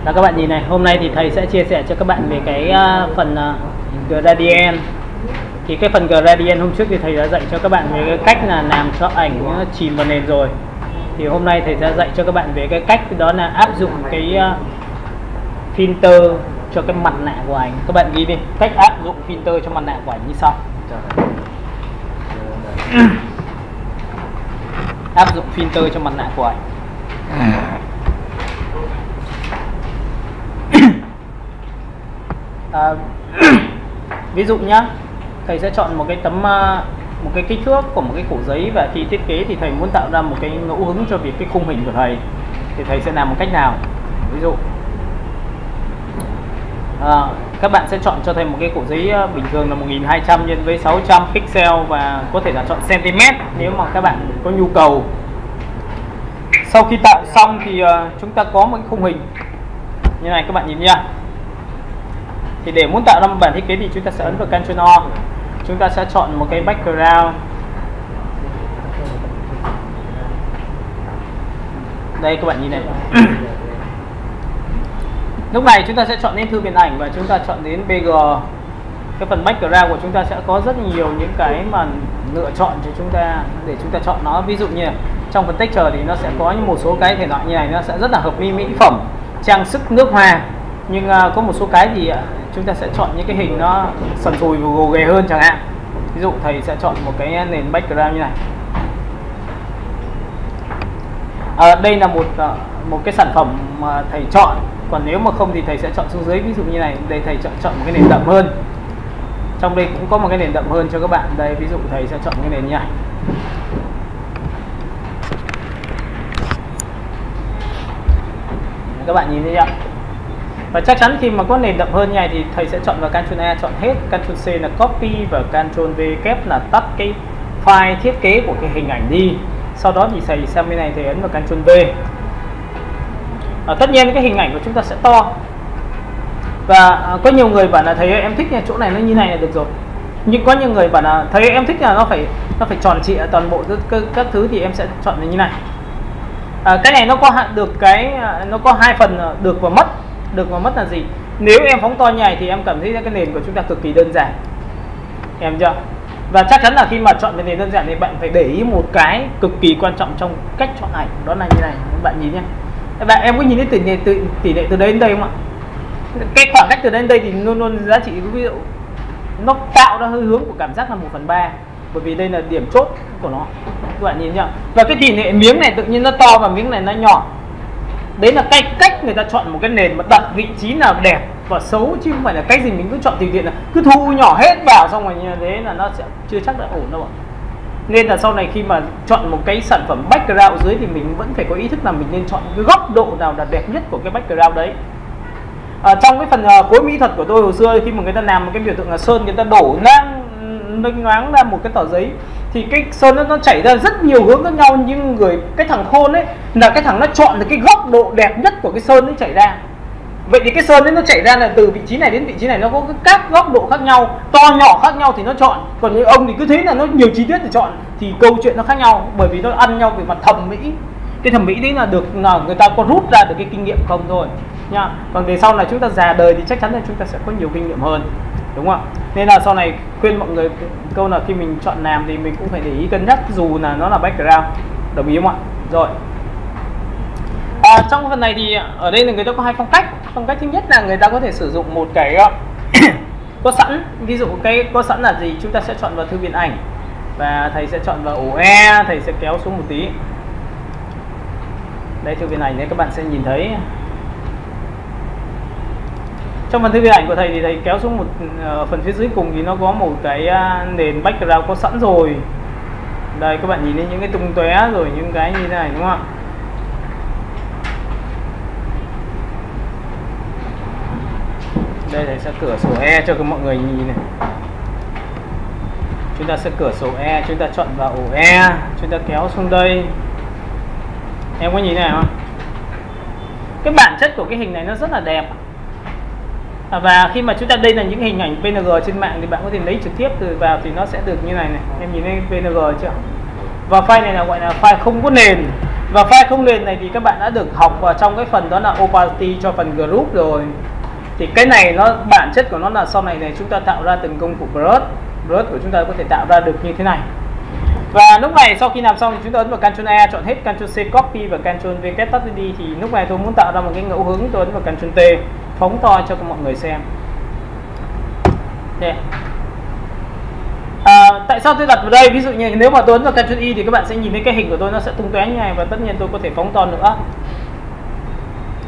Là các bạn nhìn này, hôm nay thì thầy sẽ chia sẻ cho các bạn về cái phần gradient. Thì cái phần gradient hôm trước thì thầy đã dạy cho các bạn về cái cách là làm cho ảnh chìm vào nền rồi. Thì hôm nay thầy sẽ dạy cho các bạn về cái cách đó là áp dụng cái filter cho cái mặt nạ của ảnh. Các bạn ghi đi, cách áp dụng filter cho mặt nạ của ảnh như sau. Áp dụng filter cho mặt nạ của ảnh. Ví dụ nhá, thầy sẽ chọn một cái tấm một cái kích thước của một cái cổ giấy, và khi thiết kế thì thầy muốn tạo ra một cái ngẫu hứng cho việc cái khung hình của thầy, thì thầy sẽ làm một cách nào. Ví dụ các bạn sẽ chọn cho thầy một cái cổ giấy bình thường là 1200 nhân với 600 pixel, và có thể là chọn cm nếu mà các bạn có nhu cầu. Sau khi tạo xong thì chúng ta có một cái khung hình như này, các bạn nhìn nha. Thì để muốn tạo ra một bản thiết kế thì chúng ta sẽ ấn vào Ctrl O. Chúng ta sẽ chọn một cái background. Đây các bạn nhìn này. Lúc này chúng ta sẽ chọn đến thư viện ảnh và chúng ta chọn đến BG. Cái phần background của chúng ta sẽ có rất nhiều những cái mà lựa chọn cho chúng ta để chúng ta chọn nó. Ví dụ như trong phần texture thì nó sẽ có một số cái thể loại như này, nó sẽ rất là hợp với mỹ phẩm, trang sức, nước hoa. Nhưng có một số cái thì chúng ta sẽ chọn những cái hình nó sần sùi và gồ ghề hơn chẳng hạn. Ví dụ thầy sẽ chọn một cái nền background như này. Đây là một cái sản phẩm mà thầy chọn. Còn nếu mà không thì thầy sẽ chọn xuống dưới. Ví dụ như này, đây thầy chọn một cái nền đậm hơn. Trong đây cũng có một cái nền đậm hơn cho các bạn. Đây ví dụ thầy sẽ chọn cái nền như này. Các bạn nhìn thấy chưa? Và chắc chắn khi mà có nền đậm hơn như này thì thầy sẽ chọn vào Ctrl A chọn hết, Ctrl C là copy và Ctrl V kép là tắt cái file thiết kế của cái hình ảnh đi. Sau đó thì thầy sang bên này thầy ấn vào Ctrl V. Tất nhiên cái hình ảnh của chúng ta sẽ to. Và có nhiều người bảo là thầy ơi, em thích chỗ này nó như này là được rồi. Nhưng có nhiều người bảo là thầy ơi, em thích là nó phải tròn trịa toàn bộ các thứ, thì em sẽ chọn như này. Cái này nó có được nó có hai phần, được và mất. Được và mất là gì? Nếu em phóng to như này thì em cảm thấy cái nền của chúng ta cực kỳ đơn giản, em chưa? Và chắc chắn là khi mà chọn cái nền đơn giản thì bạn phải để ý một cái cực kỳ quan trọng trong cách chọn ảnh, đó là như này. Các bạn nhìn nhé. Bạn em có nhìn thấy tỷ lệ từ đây đến đây không ạ? Cái khoảng cách từ đây đến đây thì luôn luôn giá trị, ví dụ nó tạo ra hơi hướng của cảm giác là 1/3, bởi vì đây là điểm chốt của nó. Các bạn nhìn nhá. Và cái tỷ lệ miếng này tự nhiên nó to và miếng này nó nhỏ. Đấy là cách người ta chọn một cái nền mà đặt vị trí nào đẹp và xấu, chứ không phải là cái gì mình cứ chọn tùy tiện, là cứ thu nhỏ hết vào xong rồi như thế là nó sẽ chưa chắc đã ổn đâu ạ. Nên là sau này khi mà chọn một cái sản phẩm background ở dưới thì mình vẫn phải có ý thức là mình nên chọn cái góc độ nào là đẹp nhất của cái background đấy. Trong cái phần khối mỹ thuật của tôi hồi xưa, khi mà người ta làm một cái biểu tượng là sơn, người ta đổ nâng nhoáng ra một cái tờ giấy thì cái sơn nó chảy ra rất nhiều hướng khác nhau, nhưng cái thằng khôn ấy là cái thằng nó chọn được cái góc độ đẹp nhất của cái sơn nó chảy ra. Vậy thì cái sơn ấy nó chảy ra là từ vị trí này đến vị trí này, nó có các góc độ khác nhau, to nhỏ khác nhau thì nó chọn. Còn như ông thì cứ thế là nó nhiều chi tiết để chọn, thì câu chuyện nó khác nhau, bởi vì nó ăn nhau về mặt thẩm mỹ. Cái thẩm mỹ đấy là người ta có rút ra được cái kinh nghiệm không thôi nha. Còn về sau này chúng ta già đời thì chắc chắn là chúng ta sẽ có nhiều kinh nghiệm hơn, đúng không ạ? Nên là sau này khuyên mọi người câu là khi mình chọn làm thì mình cũng phải để ý cân nhắc, dù là nó là background. Đồng ý không ạ? Rồi, trong phần này thì ở đây là người ta có hai phong cách. Phong cách thứ nhất là người ta có thể sử dụng một cái có sẵn. Ví dụ cái có sẵn là gì? Chúng ta sẽ chọn vào thư viện ảnh và thầy sẽ chọn vào ổ E. Thầy sẽ kéo xuống một tí. Đây, thư viện ảnh đấy, các bạn sẽ nhìn thấy. Trong phần thư viện ảnh của thầy thì thầy kéo xuống một phần phía dưới cùng thì nó có một cái nền background có sẵn rồi. Đây các bạn nhìn thấy những cái tung tóe rồi những cái như thế này, đúng không ạ? Đây thầy sẽ cửa sổ E cho mọi người nhìn này. Chúng ta sẽ cửa sổ E, chúng ta chọn vào ổ E, chúng ta kéo xuống đây. Em có nhìn này không? Cái bản chất của cái hình này nó rất là đẹp. Và khi mà chúng ta, đây là những hình ảnh PNG trên mạng thì bạn có thể lấy trực tiếp từ vào thì nó sẽ được như này này. Em nhìn thấy PNG chưa? Và file này là gọi là file không có nền. Và file không liền này thì các bạn đã được học vào trong cái phần đó là opacity cho phần group rồi. Thì cái này nó bản chất của nó là sau này chúng ta tạo ra từng công cụ brush của chúng ta có thể tạo ra được như thế này. Và lúc này sau khi làm xong thì chúng ta ấn vào Ctrl E, chọn hết, Ctrl C copy và Ctrl V tắt đi. Thì lúc này tôi muốn tạo ra một cái ngẫu hứng, tôi ấn vào Ctrl T, phóng to cho mọi người xem. Tại sao tôi đặt vào đây? Ví dụ như nếu mà tôi ấn vào Ctrl Y thì các bạn sẽ nhìn thấy cái hình của tôi nó sẽ tung tóe như này, và tất nhiên tôi có thể phóng to nữa,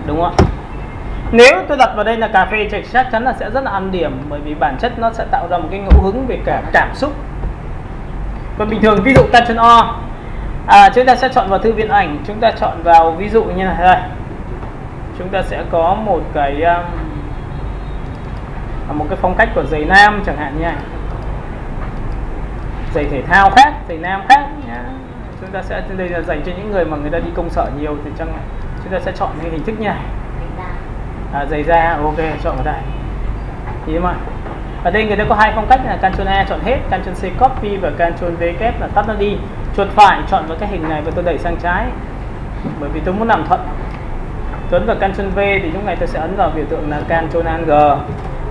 đúng không ạ? Nếu tôi đặt vào đây là cà phê thì chắc chắn là sẽ rất là ăn điểm, bởi vì bản chất nó sẽ tạo ra một cái ngẫu hứng về cả cảm xúc. Và bình thường ví dụ Ctrl O, chúng ta sẽ chọn vào thư viện ảnh, chúng ta chọn vào ví dụ như này đây, chúng ta sẽ có một cái phong cách của giày nam chẳng hạn như này, giày thể thao khác, giày nam khác nhá. Chúng ta sẽ, đây là dành cho những người mà người ta đi công sở nhiều thì chúng ta sẽ chọn cái hình thức như này. Giày da, ok, chọn vào đây. Thì mà ở đây người ta có hai phong cách là Ctrl A chọn hết, Ctrl C copy và Ctrl V kép là tắt nó đi. Chuột phải chọn vào cái hình này và tôi đẩy sang trái, bởi vì tôi muốn làm thuận. Tôi ấn vào Ctrl V thì lúc này tôi sẽ ấn vào biểu tượng là Ctrl G.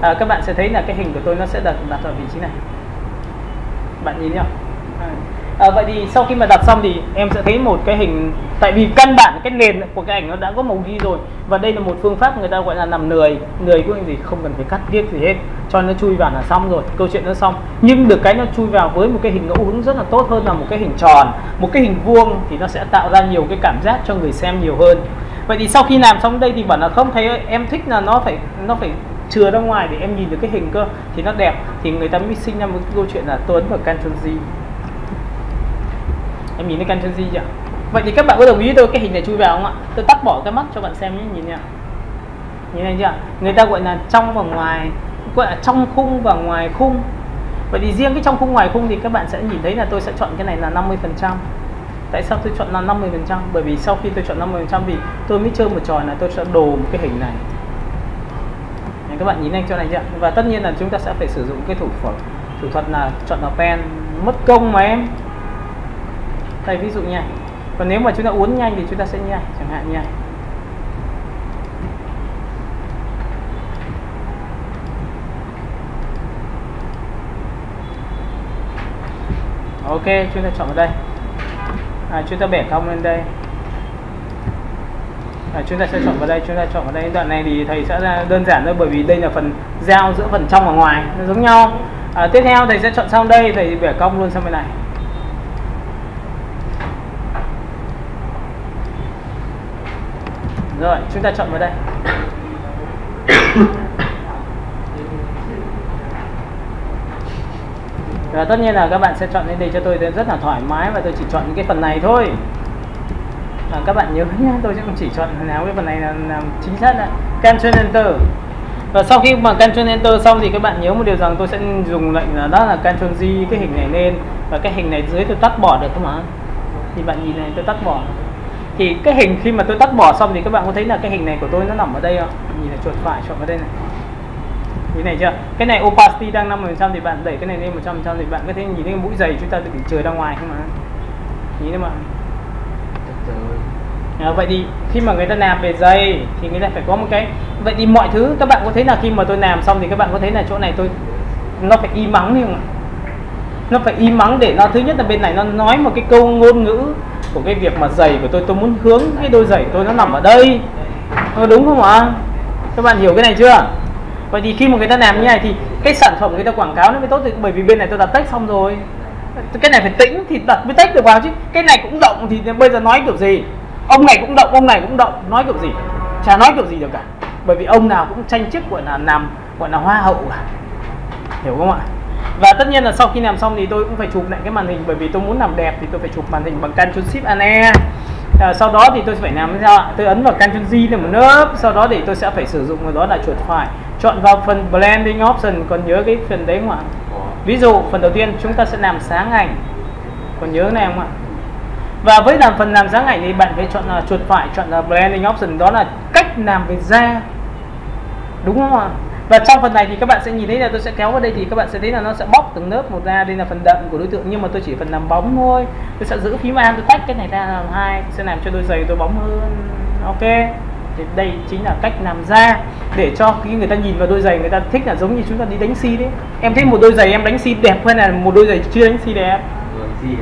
Các bạn sẽ thấy là cái hình của tôi nó sẽ đặt ở vị trí này. Bạn nhìn nhá. Vậy thì sau khi mà đặt xong thì em sẽ thấy một cái hình, tại vì căn bản cái nền của cái ảnh nó đã có màu ghi rồi, và đây là một phương pháp người ta gọi là làm nười của gì, không cần phải cắt viết gì hết, cho nó chui vào là xong rồi, câu chuyện nó xong. Nhưng được cái nó chui vào với một cái hình ngẫu hứng rất là tốt hơn là một cái hình tròn. Một cái hình vuông thì nó sẽ tạo ra nhiều cái cảm giác cho người xem nhiều hơn. Vậy thì sau khi làm xong đây thì bảo là không thấy, em thích là nó phải chừa ra ngoài để em nhìn được cái hình cơ thì nó đẹp, thì người ta mới sinh ra một cái câu chuyện là tôi ấn vào Ctrl G. Em nhìn thấy Ctrl G chưa? Vậy thì các bạn có đồng ý với tôi cái hình này chui vào không ạ? Tôi tắt bỏ cái mắt cho bạn xem nhé, nhìn nha. Nhìn thấy chưa? Người ta gọi là trong và ngoài, gọi là trong khung và ngoài khung. Vậy thì riêng cái trong khung ngoài khung thì các bạn sẽ nhìn thấy là tôi sẽ chọn cái này là 50%. Tại sao tôi chọn là 50%? Bởi vì sau khi tôi chọn 50% thì tôi mới chơi một trò là tôi sẽ đồ một cái hình này. Các bạn nhìn thấy chỗ này chưa? Và tất nhiên là chúng ta sẽ phải sử dụng cái thủ thuật là chọn là pen, mất công mà em. Đây ví dụ như này. Còn nếu mà chúng ta uốn nhanh thì chúng ta sẽ như này, chẳng hạn như này. Ok, chúng ta chọn vào đây. Chúng ta bẻ cong lên đây. Chúng ta sẽ chọn vào đây, Đoạn này thì thầy sẽ đơn giản thôi, bởi vì đây là phần giao giữa phần trong và ngoài, nó giống nhau. Tiếp theo thầy sẽ chọn sang đây, thầy bẻ cong luôn sang bên này. Rồi, chúng ta chọn vào đây. Và tất nhiên là các bạn sẽ chọn lên đây cho tôi rất là thoải mái, và tôi chỉ chọn những cái phần này thôi. Các bạn nhớ nhé, tôi sẽ chỉ chọn nào cái phần này là chính xác là Ctrl Enter. Và sau khi mà Ctrl Enter xong thì các bạn nhớ một điều rằng tôi sẽ dùng lệnh là đó là Ctrl G cái hình này lên, và cái hình này dưới tôi tắt bỏ được không ạ? Thì bạn nhìn này, tôi tắt bỏ. Thì cái hình khi mà tôi tắt bỏ xong thì các bạn có thấy là cái hình này của tôi nó nằm ở đây không? Nhìn là chuột phải chọn vào đây này. Như này chưa? Cái này opacity đang 50% thì bạn đẩy cái này lên 100% thì bạn có thể nhìn thấy cái mũi giày chúng ta bị trừ ra ngoài không mà. Nhìn thấy mà. Vậy thì khi mà người ta làm về giày thì người ta phải có một cái. Vậy thì mọi thứ các bạn có thấy là khi mà tôi làm xong thì các bạn có thấy là chỗ này nó phải im ắng không ạ? Nó phải im ắng để nó, thứ nhất là bên này nó nói một cái câu ngôn ngữ của cái việc mà giày của tôi muốn hướng cái đôi giày tôi nó nằm ở đây, đúng không ạ? Các bạn hiểu cái này chưa? Vậy thì khi mà người ta làm như này thì cái sản phẩm người ta quảng cáo nó mới tốt, bởi vì bên này tôi đặt text xong rồi, cái này phải tĩnh thì đặt với text được vào chứ. Cái này cũng động thì bây giờ nói kiểu gì? Ông này cũng động, nói kiểu gì? Chả nói kiểu gì được cả, bởi vì ông nào cũng tranh chức gọi là hoa hậu cả, hiểu không ạ? Và tất nhiên là sau khi làm xong thì tôi cũng phải chụp lại cái màn hình, bởi vì tôi muốn làm đẹp thì tôi phải chụp màn hình bằng Ctrl Shift Alt E. Sau đó thì tôi phải làm thế nào? Tôi ấn vào Ctrl G là một lớp, sau đó thì tôi sẽ phải sử dụng đó là chuột phải chọn vào phần Blending Option. Còn nhớ cái phần đấy không ạ? Ví dụ phần đầu tiên chúng ta sẽ làm sáng ảnh, còn nhớ này không ạ? Và với phần làm sáng ảnh thì bạn phải chọn chuột phải chọn là Blending Option, đó là cách làm về da, đúng không ạ? Và trong phần này thì các bạn sẽ nhìn thấy là tôi sẽ kéo vào đây thì các bạn sẽ thấy là nó sẽ bóc từng lớp một ra. Đây là phần đậm của đối tượng nhưng mà tôi chỉ phần làm bóng thôi. Tôi sẽ giữ phím Am, tôi tách cái này ra làm hai, sẽ làm cho đôi giày tôi bóng hơn. Ok, thì đây chính là cách làm ra để cho khi người ta nhìn vào đôi giày người ta thích, là giống như chúng ta đi đánh xi đấy. Em thấy một đôi giày em đánh xi đẹp hơn là một đôi giày chưa đánh xi đẹp,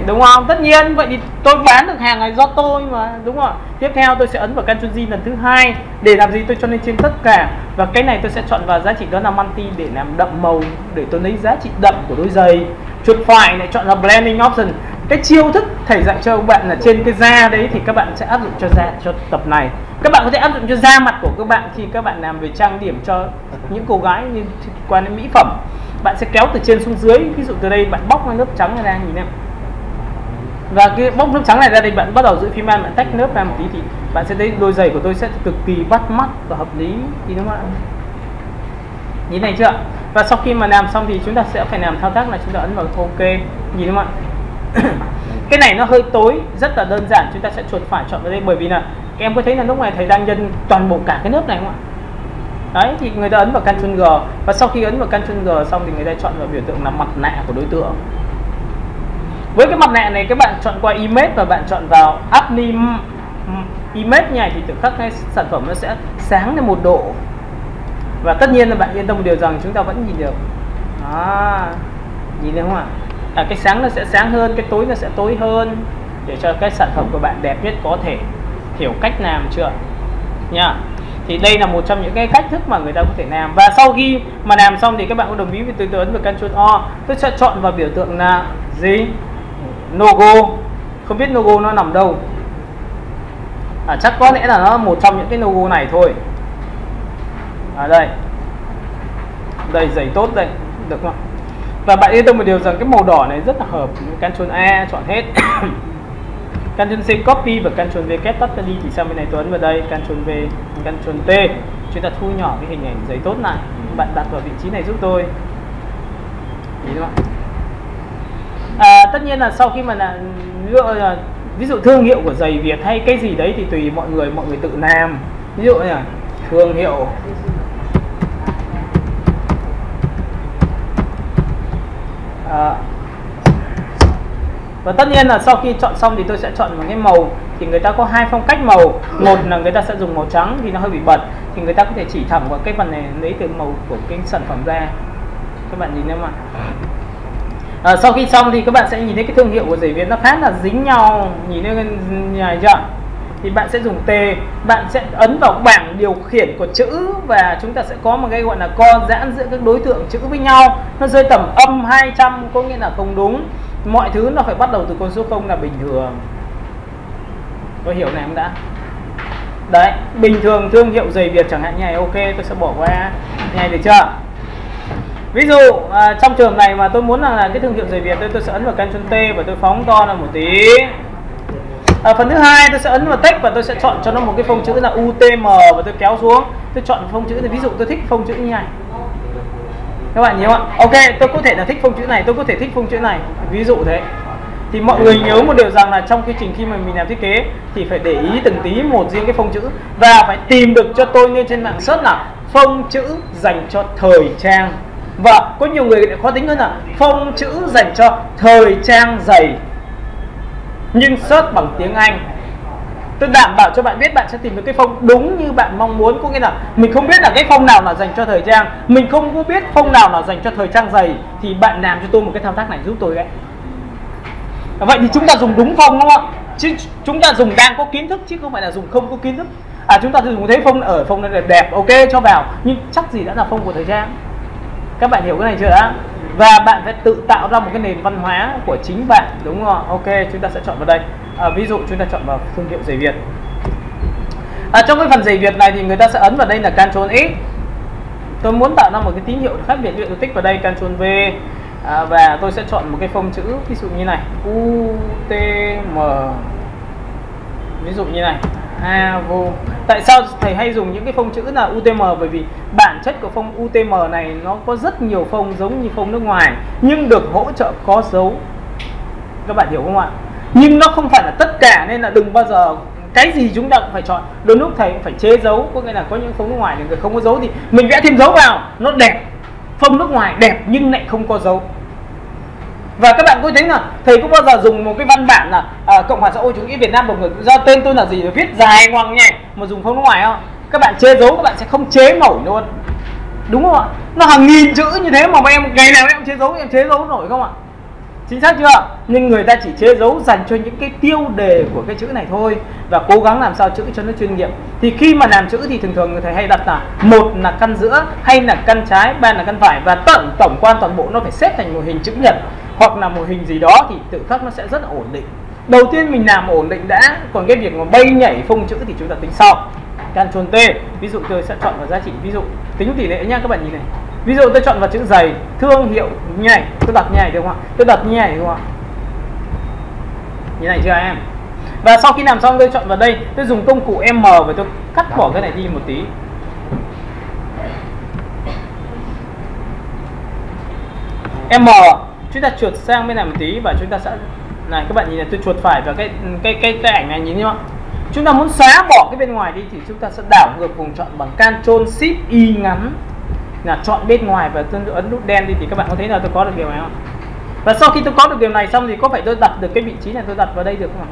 đúng không? Tất nhiên, vậy thì tôi bán được hàng này do tôi mà, đúng không? Tiếp theo tôi sẽ ấn vào Ctrl G lần thứ hai để làm gì? Tôi cho lên trên tất cả, và cái này tôi sẽ chọn vào giá trị đó là multi để làm đậm màu, để tôi lấy giá trị đậm của đôi giày. Chuột phải lại chọn là blending option. Cái chiêu thức thầy dạy cho các bạn là trên cái da đấy thì các bạn sẽ áp dụng cho da, cho tập này. Các bạn có thể áp dụng cho da mặt của các bạn khi các bạn làm về trang điểm cho những cô gái liên quan đến mỹ phẩm. Bạn sẽ kéo từ trên xuống dưới, ví dụ từ đây bạn bóc cái lớp trắng này ra, nhìn em. Và cái bóc lớp trắng này ra thì bạn bắt đầu giữ phím Am, bạn tách lớp ra một tí thì bạn sẽ thấy đôi giày của tôi sẽ cực kỳ bắt mắt và hợp lý, thì đúng không ạ? Nhìn này chưa? Và sau khi mà làm xong thì chúng ta sẽ phải làm thao tác là chúng ta ấn vào OK, nhìn đúng không ạ? Cái này nó hơi tối, rất là đơn giản, chúng ta sẽ chuột phải chọn vào đây, bởi vì là các em có thấy là lúc này thầy đang nhân toàn bộ cả cái lớp này không ạ? Đấy, thì người ta ấn vào Ctrl G, và sau khi ấn vào Ctrl G xong thì người ta chọn vào biểu tượng là mặt nạ của đối tượng. Với cái mặt nạ này các bạn chọn qua Image và bạn chọn vào Apply Image này thì tự khắc cái sản phẩm nó sẽ sáng lên 1 độ. Và tất nhiên là bạn yên tâm một điều rằng chúng ta vẫn nhìn được. Đó, nhìn thấy không ạ? Cái sáng nó sẽ sáng hơn, cái tối nó sẽ tối hơn, để cho cái sản phẩm của bạn đẹp nhất có thể. Hiểu cách làm chưa nha? Thì đây là một trong những cái cách thức mà người ta có thể làm. Và sau khi mà làm xong thì các bạn có đồng ý với tôi ấn vào Ctrl O. Tôi sẽ chọn vào biểu tượng là gì? Logo. Không biết logo nó nằm đâu. Chắc có lẽ là nó một trong những cái logo này thôi. Đây. Đây, giày tốt đây, được không? Và bạn yên tâm một điều rằng cái màu đỏ này rất là hợp. Ctrl A chọn hết. Ctrl C copy và Ctrl V kết tắt đi, thì sang bên này tôi ấn vào đây, Ctrl V, Ctrl T, chúng ta thu nhỏ cái hình ảnh giấy tốt lại. Bạn đặt vào vị trí này giúp tôi. Đấy đúng không? Tất nhiên là sau khi mà ví dụ thương hiệu của giày Việt hay cái gì đấy thì tùy mọi người tự làm. Ví dụ như là thương hiệu và tất nhiên là sau khi chọn xong thì tôi sẽ chọn một cái màu. Thì người ta có hai phong cách màu. Một là người ta sẽ dùng màu trắng thì nó hơi bị bật, thì người ta có thể chỉ thẳng vào cái phần này lấy từ màu của cái sản phẩm ra. Các bạn nhìn thấy không ạ? Sau khi xong thì các bạn sẽ nhìn thấy cái thương hiệu của giày Việt nó khá là dính nhau. Nhìn thấy như này chưa? Thì bạn sẽ dùng T, bạn sẽ ấn vào bảng điều khiển của chữ, và chúng ta sẽ có một cái gọi là co giãn giữa các đối tượng chữ với nhau. Nó rơi tầm âm 200 có nghĩa là không đúng. Mọi thứ nó phải bắt đầu từ con số 0 là bình thường. Có hiểu này không đã? Đấy, bình thường thương hiệu giày Việt chẳng hạn như này, ok, tôi sẽ bỏ qua này, được chưa? Ví dụ trong trường này mà tôi muốn là cái thương hiệu giày Việt, tôi sẽ ấn vào Ctrl T và tôi phóng to là một tí. Phần thứ hai tôi sẽ ấn vào text và tôi sẽ chọn cho nó một cái phông chữ là UTM và tôi kéo xuống. Tôi chọn phông chữ thì ví dụ tôi thích phông chữ như này. Các bạn nhớ không ạ? Ok, tôi có thể là thích phông chữ này, tôi có thể thích phông chữ này, ví dụ thế. Thì mọi người nhớ một điều rằng là trong quy trình khi mà mình làm thiết kế thì phải để ý từng tí một riêng cái phông chữ, và phải tìm được cho tôi lên trên mạng search là phông chữ dành cho thời trang. Và có nhiều người lại khó tính hơn là phông chữ dành cho thời trang giày, nhưng search bằng tiếng Anh. Tôi đảm bảo cho bạn biết bạn sẽ tìm được cái phông đúng như bạn mong muốn. Có nghĩa là mình không biết là cái phông nào là dành cho thời trang, mình không có biết phông nào là dành cho thời trang giày, thì bạn làm cho tôi một cái thao tác này giúp tôi đấy. Vậy thì chúng ta dùng đúng phông đúng không ạ? Chứ chúng ta dùng đang có kiến thức chứ không phải là dùng không có kiến thức. Chúng ta dùng thấy phông ở phông này đẹp, ok cho vào, nhưng chắc gì đã là phông của thời trang. Các bạn hiểu cái này chưa đã? Và bạn phải tự tạo ra một cái nền văn hóa của chính bạn, đúng không? Ok, chúng ta sẽ chọn vào đây. Ví dụ chúng ta chọn vào thương hiệu giày Việt. Trong cái phần giày Việt này thì người ta sẽ ấn vào đây là Ctrl X. Tôi muốn tạo ra một cái tín hiệu khác biệt, tôi tích vào đây Ctrl V. Và tôi sẽ chọn một cái phông chữ ví dụ như này, UTM, ví dụ như này, AVO. Tại sao thầy hay dùng những cái phông chữ là UTM? Bởi vì bản chất của phông UTM này nó có rất nhiều phông giống như phông nước ngoài, nhưng được hỗ trợ có dấu. Các bạn hiểu không ạ? Nhưng nó không phải là tất cả, nên là đừng bao giờ cái gì chúng ta cũng phải chọn. Đôi lúc thầy cũng phải chế dấu, có nghĩa là có những phông nước ngoài thì người không có dấu thì mình vẽ thêm dấu vào nó đẹp. Phông nước ngoài đẹp nhưng lại không có dấu. Và các bạn có thấy là thầy có bao giờ dùng một cái văn bản là Cộng hòa xã hội chủ nghĩa Việt Nam một người do tên tôi là gì rồi viết dài ngoằng nhẹ mà dùng phông nước ngoài không? Các bạn chế dấu các bạn sẽ không chế nổi luôn, đúng không ạ? Nó hàng nghìn chữ như thế mà em ngày nào em chế dấu nổi không ạ? Chính xác chưa? Nhưng người ta chỉ chế dấu dành cho những cái tiêu đề của cái chữ này thôi, và cố gắng làm sao chữ cho nó chuyên nghiệp. Thì khi mà làm chữ thì thường thường người thầy hay đặt là một là căn giữa, hay là căn trái, ba là căn phải, và tổng quan toàn bộ nó phải xếp thành một hình chữ nhật hoặc là một hình gì đó thì tự khắc nó sẽ rất là ổn định. Đầu tiên mình làm ổn định đã, còn cái việc mà bay nhảy phông chữ thì chúng ta tính sau. Ctrl T, ví dụ tôi sẽ chọn vào giá trị, ví dụ tính tỷ lệ nha các bạn nhìn này. Ví dụ tôi chọn vào chữ dày, thương hiệu như này, tôi đặt như này được không ạ? Tôi đặt như này đúng không ạ? Như này chưa em? Và sau khi làm xong tôi chọn vào đây, tôi dùng công cụ M và tôi cắt bỏ cái này đi một tí. M, chúng ta chuột sang bên này một tí và chúng ta sẽ này, các bạn nhìn này, tôi chuột phải vào cái ảnh này, nhìn thấy không? Chúng ta muốn xóa bỏ cái bên ngoài đi thì chúng ta sẽ đảo ngược vùng chọn bằng Ctrl Shift Y ngắn, là chọn bên ngoài và tôi ấn nút đen đi, thì các bạn có thấy là tôi có được điều này không? Và sau khi tôi có được điều này xong thì có phải tôi đặt được cái vị trí này, tôi đặt vào đây được không ạ?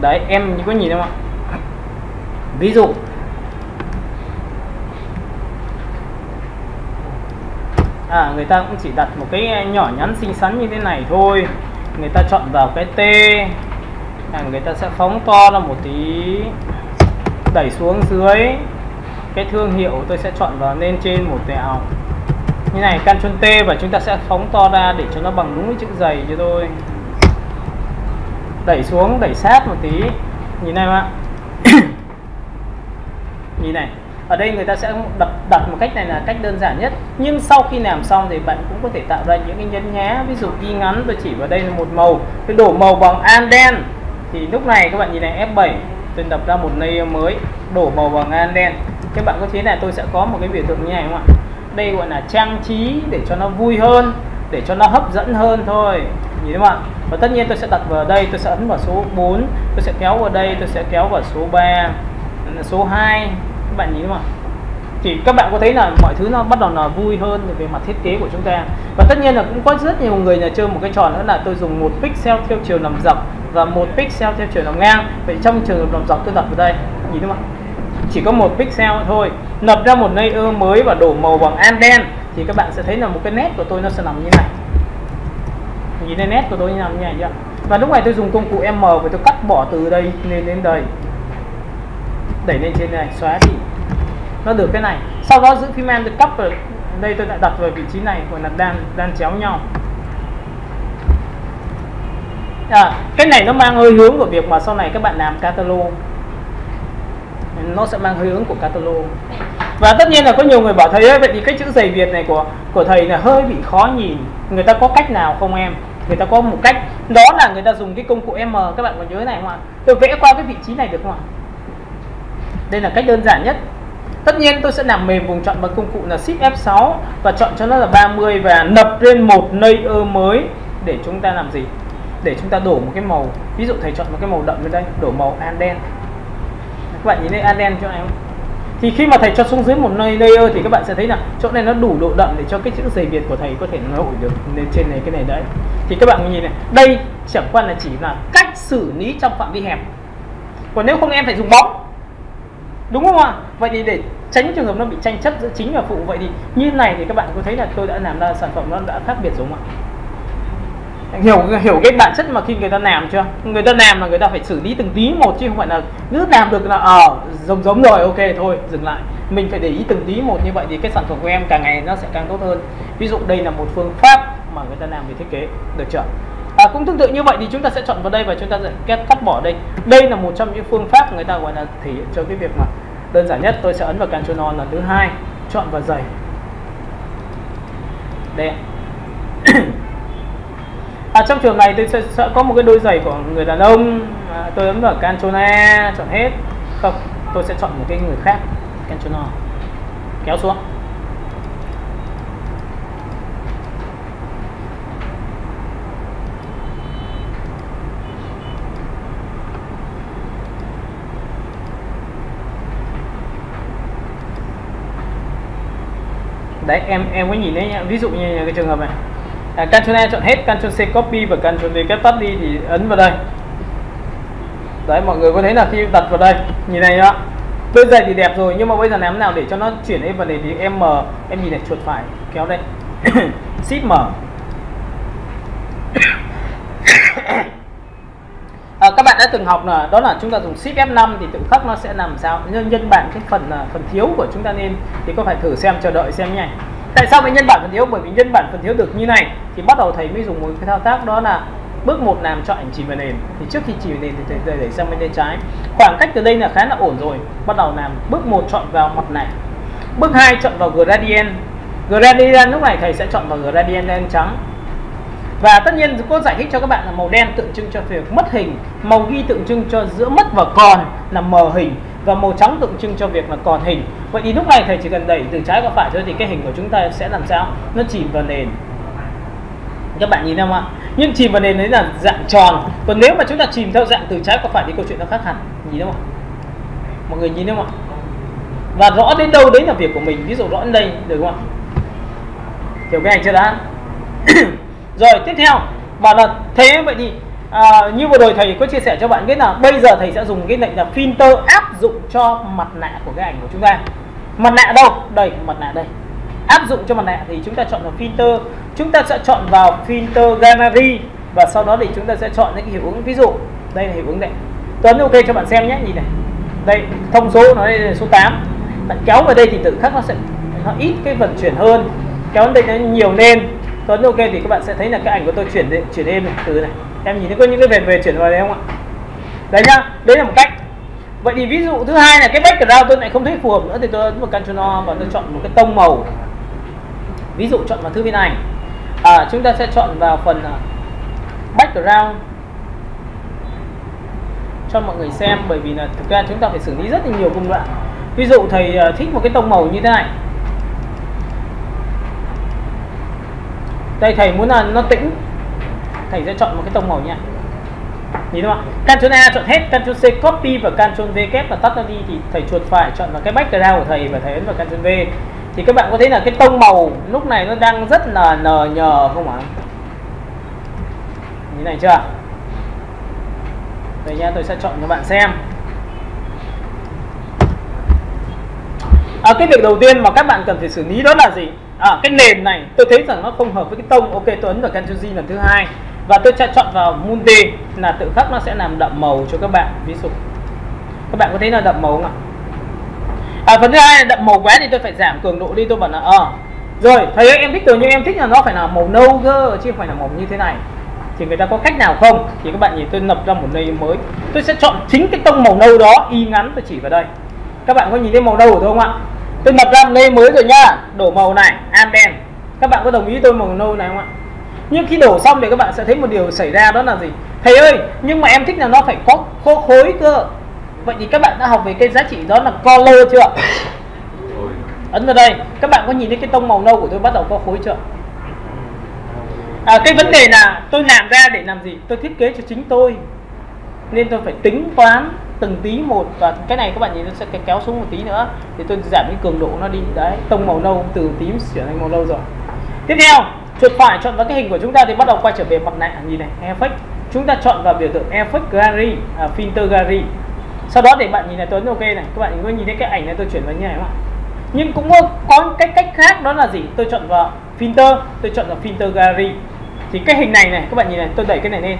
Đấy, em có nhìn không ạ? Ví dụ người ta cũng chỉ đặt một cái nhỏ nhắn xinh xắn như thế này thôi. Người ta chọn vào cái T, người ta sẽ phóng to ra một tí, đẩy xuống dưới. Cái thương hiệu tôi sẽ chọn vào lên trên một tẹo như này, Ctrl T, và chúng ta sẽ phóng to ra để cho nó bằng đúng cái chữ dày cho tôi. Đẩy xuống, đẩy sát một tí, nhìn này ạ. Nhìn này, ở đây người ta sẽ đặt một cách này là cách đơn giản nhất. Nhưng sau khi làm xong thì bạn cũng có thể tạo ra những cái nhấn nhá. Ví dụ Y ngắn tôi chỉ vào đây là một màu, tôi đổ màu bằng Alt đen, thì lúc này các bạn nhìn này, F7 tôi đập ra một layer mới, đổ màu bằng Alt đen. Các bạn có thấy là tôi sẽ có một cái biểu tượng như này không ạ? Đây gọi là trang trí để cho nó vui hơn, để cho nó hấp dẫn hơn thôi, nhìn thấy không ạ? Và tất nhiên tôi sẽ đặt vào đây, tôi sẽ ấn vào số 4, tôi sẽ kéo vào đây, tôi sẽ kéo vào số 3, số 2. Các bạn nhìn không ạ? Thì các bạn có thấy là mọi thứ nó bắt đầu là vui hơn về mặt thiết kế của chúng ta. Và tất nhiên là cũng có rất nhiều người là chơi một cái trò nữa là tôi dùng một pixel theo chiều nằm dọc và một pixel theo chiều nằm ngang. Vậy trong trường hợp nằm dọc tôi đặt vào đây, nhìn thấy không ạ? Chỉ có một pixel thôi, lập ra một layer mới và đổ màu bằng Alt đen, thì các bạn sẽ thấy là một cái nét của tôi nó sẽ nằm như này. Nhìn thấy nét của tôi như nằm như này chưa? Và lúc này tôi dùng công cụ M và tôi cắt bỏ từ đây lên đến đây, đẩy lên trên này, xóa đi, nó được cái này. Sau đó giữ phím Alt tôi cắt vào đây, tôi lại đặt vào vị trí này, gọi là đan chéo nhau. Cái này nó mang hơi hướng của việc mà sau này các bạn làm catalog, nó sẽ mang hơi hướng của catalog. Và tất nhiên là có nhiều người bảo thầy ơi, vậy thì cái chữ dày Việt này của thầy là hơi bị khó nhìn. Người ta có cách nào không em? Người ta có một cách, đó là người ta dùng cái công cụ M. Các bạn còn nhớ này không ạ? Tôi vẽ qua cái vị trí này được không ạ? Đây là cách đơn giản nhất. Tất nhiên tôi sẽ làm mềm vùng chọn bằng công cụ là Shift F6 và chọn cho nó là 30 và nập lên một layer mới để chúng ta làm gì? Để chúng ta đổ một cái màu. Ví dụ thầy chọn một cái màu đậm lên đây, đổ màu Alt đen. Các bạn nhìn thấy Alt đen chỗ này không? Thì khi mà thầy cho xuống dưới một layer thì các bạn sẽ thấy là chỗ này nó đủ độ đậm để cho cái chữ dày Việt của thầy có thể nổi được lên trên này, cái này đấy. Thì các bạn nhìn này, đây chẳng qua là chỉ là cách xử lý trong phạm vi hẹp. Còn nếu không em phải dùng bóng, đúng không ạ? Vậy thì để tránh trường hợp nó bị tranh chấp giữa chính và phụ, vậy thì như này thì các bạn có thấy là tôi đã làm ra sản phẩm nó đã khác biệt rồi không ạ? Hiểu cái bản chất mà khi người ta làm chưa? Người ta làm là người ta phải xử lý từng tí một, chứ không phải là cứ làm được là giống rồi, ok thôi dừng lại. Mình phải để ý từng tí một, như vậy thì cái sản phẩm của em càng ngày nó sẽ càng tốt hơn. Ví dụ đây là một phương pháp mà người ta làm về thiết kế, được chưa? Cũng tương tự như vậy thì chúng ta sẽ chọn vào đây và chúng ta sẽ cắt bỏ đây. Đây là một trong những phương pháp người ta gọi là thể hiện cho cái việc mà đơn giản nhất. Tôi sẽ ấn vào Ctrl lần thứ hai, chọn vào giày. Đây. Trong trường này tôi sẽ có một cái đôi giày của người đàn ông. Tôi ấn vào Ctrl A, chọn hết. Không, tôi sẽ chọn một cái người khác, Ctrl O, kéo xuống. Đấy, em có nhìn thấy nhá, ví dụ như cái trường hợp này, Ctrl A chọn hết, Ctrl C copy và Ctrl V cắt tắt đi thì ấn vào đây. Đấy, mọi người có thấy là khi đặt vào đây, nhìn này đó, đơn giản thì đẹp rồi, nhưng mà bây giờ làm nào để cho nó chuyển đến vào này thì em nhìn này, chuột phải kéo đây, Shift M. Các bạn đã từng học là đó là chúng ta dùng Shift F5 thì tự khắc nó sẽ làm sao nhân bản cái phần thiếu của chúng ta nên, thì có phải thử xem, chờ đợi xem nhé. Tại sao phải nhân bản phần thiếu? Bởi vì nhân bản phần thiếu được như này thì bắt đầu thầy mới dùng một cái thao tác, đó là bước 1 làm chọn ảnh chìm vào nền. Thì trước khi chìm vào nền thì thầy đẩy sang bên tay trái, khoảng cách từ đây là khá là ổn rồi. Bắt đầu làm bước 1 chọn vào mặt này, bước 2 chọn vào gradient. Gradient lúc này thầy sẽ chọn vào gradient đen trắng. Và tất nhiên cô giải thích cho các bạn là màu đen tượng trưng cho việc mất hình, màu ghi tượng trưng cho giữa mất và còn là mờ hình, và màu trắng tượng trưng cho việc là còn hình. Vậy thì lúc này thầy chỉ cần đẩy từ trái qua phải thôi thì cái hình của chúng ta sẽ làm sao? Nó chìm vào nền. Các bạn nhìn thấy không ạ? Nhưng chìm vào nền đấy là dạng tròn. Còn nếu mà chúng ta chìm theo dạng từ trái qua phải thì câu chuyện nó khác hẳn. Nhìn thấy không ạ? Mọi người nhìn thấy không ạ? Và rõ đến đâu đấy là việc của mình. Ví dụ rõ đến đây, được không ạ? Hiểu cái này chưa đã? Rồi tiếp theo bảo là thế vậy thì như vừa rồi thầy có chia sẻ cho bạn biết là bây giờ thầy sẽ dùng cái lệnh là filter áp dụng cho mặt nạ của cái ảnh của chúng ta. Mặt nạ đâu? Đây, mặt nạ đây. Áp dụng cho mặt nạ thì chúng ta chọn vào filter, chúng ta sẽ chọn vào filter gallery và sau đó thì chúng ta sẽ chọn những cái hiệu ứng, ví dụ đây là hiệu ứng này. Tuấn ok cho bạn xem nhé, nhìn này. Đây, thông số nó đây là số 8. Bạn kéo vào đây thì tự khắc nó sẽ ít cái vận chuyển hơn. Kéo đến đây nó nhiều lên. Tuấn ok thì các bạn sẽ thấy là cái ảnh của tôi chuyển êm này, từ này. Em nhìn thấy có những cái về chuyển vào đây không ạ? Đấy nhá, đấy là một cách. Vậy thì ví dụ thứ hai là cái background tôi lại không thấy phù hợp nữa thì tôi ấn vào Ctrl O và tôi chọn một cái tông màu. Ví dụ chọn vào thư viên ảnh. Chúng ta sẽ chọn vào phần background cho mọi người xem, bởi vì là thực ra chúng ta phải xử lý rất là nhiều công đoạn. Ví dụ thầy thích một cái tông màu như thế này. Đây thầy muốn là nó tĩnh, thầy sẽ chọn một cái tông màu nha. Nhìn đúng không ạ? Ctrl A chọn hết, Ctrl C copy và Ctrl V kép và tắt nó đi thì thầy chuột phải chọn vào cái background của thầy và thầy ấn vào Ctrl V. Thì các bạn có thấy là cái tông màu lúc này nó đang rất là nờ nhờ không ạ? Như này chưa? Đây nha, tôi sẽ chọn cho bạn xem. Cái việc đầu tiên mà các bạn cần phải xử lý đó là gì? Cái nền này tôi thấy rằng nó không hợp với cái tông. Ok, tôi ấn vào Ctrl G lần thứ hai và tôi sẽ chọn vào multi là tự khắc nó sẽ làm đậm màu cho các bạn. Ví dụ các bạn có thấy là đậm màu không ạ? Phần thứ hai là đậm màu quá thì tôi phải giảm cường độ đi. Tôi bảo là rồi thầy ơi em thích rồi, nhưng em thích là nó phải là màu nâu cơ chứ không phải là màu như thế này. Thì người ta có cách nào không? Thì các bạn nhìn tôi lập ra một layer mới. Tôi sẽ chọn chính cái tông màu nâu đó, y ngắn tôi chỉ vào đây. Các bạn có nhìn thấy màu nâu của tôi không ạ? Tôi lập ra một layer mới rồi nhá. Đổ màu này, ambient. Các bạn có đồng ý tôi màu nâu này không ạ? Nhưng khi đổ xong thì các bạn sẽ thấy một điều xảy ra, đó là gì? Thầy ơi, nhưng mà em thích là nó phải có khối cơ. Vậy thì các bạn đã học về cái giá trị đó là color chưa? Ấn vào đây, các bạn có nhìn thấy cái tông màu nâu của tôi bắt đầu có khối chưa? Cái vấn đề là tôi làm ra để làm gì? Tôi thiết kế cho chính tôi, nên tôi phải tính toán từng tí một. Và cái này các bạn nhìn nó sẽ kéo xuống một tí nữa thì tôi giảm cái cường độ nó đi. Đấy, tông màu nâu từ tím chuyển thành màu nâu rồi. Tiếp theo, chuột phải chọn vào cái hình của chúng ta thì bắt đầu quay trở về mặt nạ. Nhìn này, effect. Chúng ta chọn vào biểu tượng effect gallery, filter gallery. Sau đó để bạn nhìn này, Tuấn ok này, các bạn có nhìn thấy cái ảnh này tôi chuyển vào như này không ạ? Nhưng cũng có cái cách khác, đó là gì? Tôi chọn vào filter, tôi chọn vào filter gallery. Thì cái hình này này, các bạn nhìn này, tôi đẩy cái này lên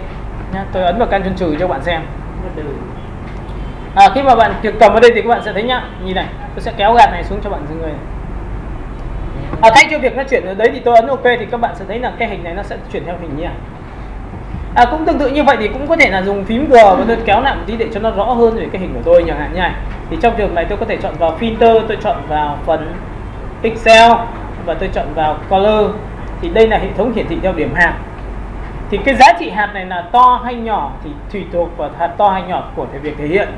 nha, tôi ấn vào Ctrl trừ cho các bạn xem. Khi mà bạn cầm vào đây thì các bạn sẽ thấy nhá, nhìn này, tôi sẽ kéo gạt này xuống cho bạn dừng người. Thay cho việc nó chuyển ở đấy thì tôi ấn ok thì các bạn sẽ thấy là cái hình này nó sẽ chuyển theo hình như này. Cũng tương tự như vậy thì cũng có thể là dùng phím G và tôi kéo lại một tí để cho nó rõ hơn về cái hình của tôi chẳng hạn như này. Thì trong trường này tôi có thể chọn vào filter, tôi chọn vào phần pixel và tôi chọn vào color. Thì đây là hệ thống hiển thị theo điểm hạt. Thì cái giá trị hạt này là to hay nhỏ thì tùy thuộc vào hạt to hay nhỏ của việc thể hiện.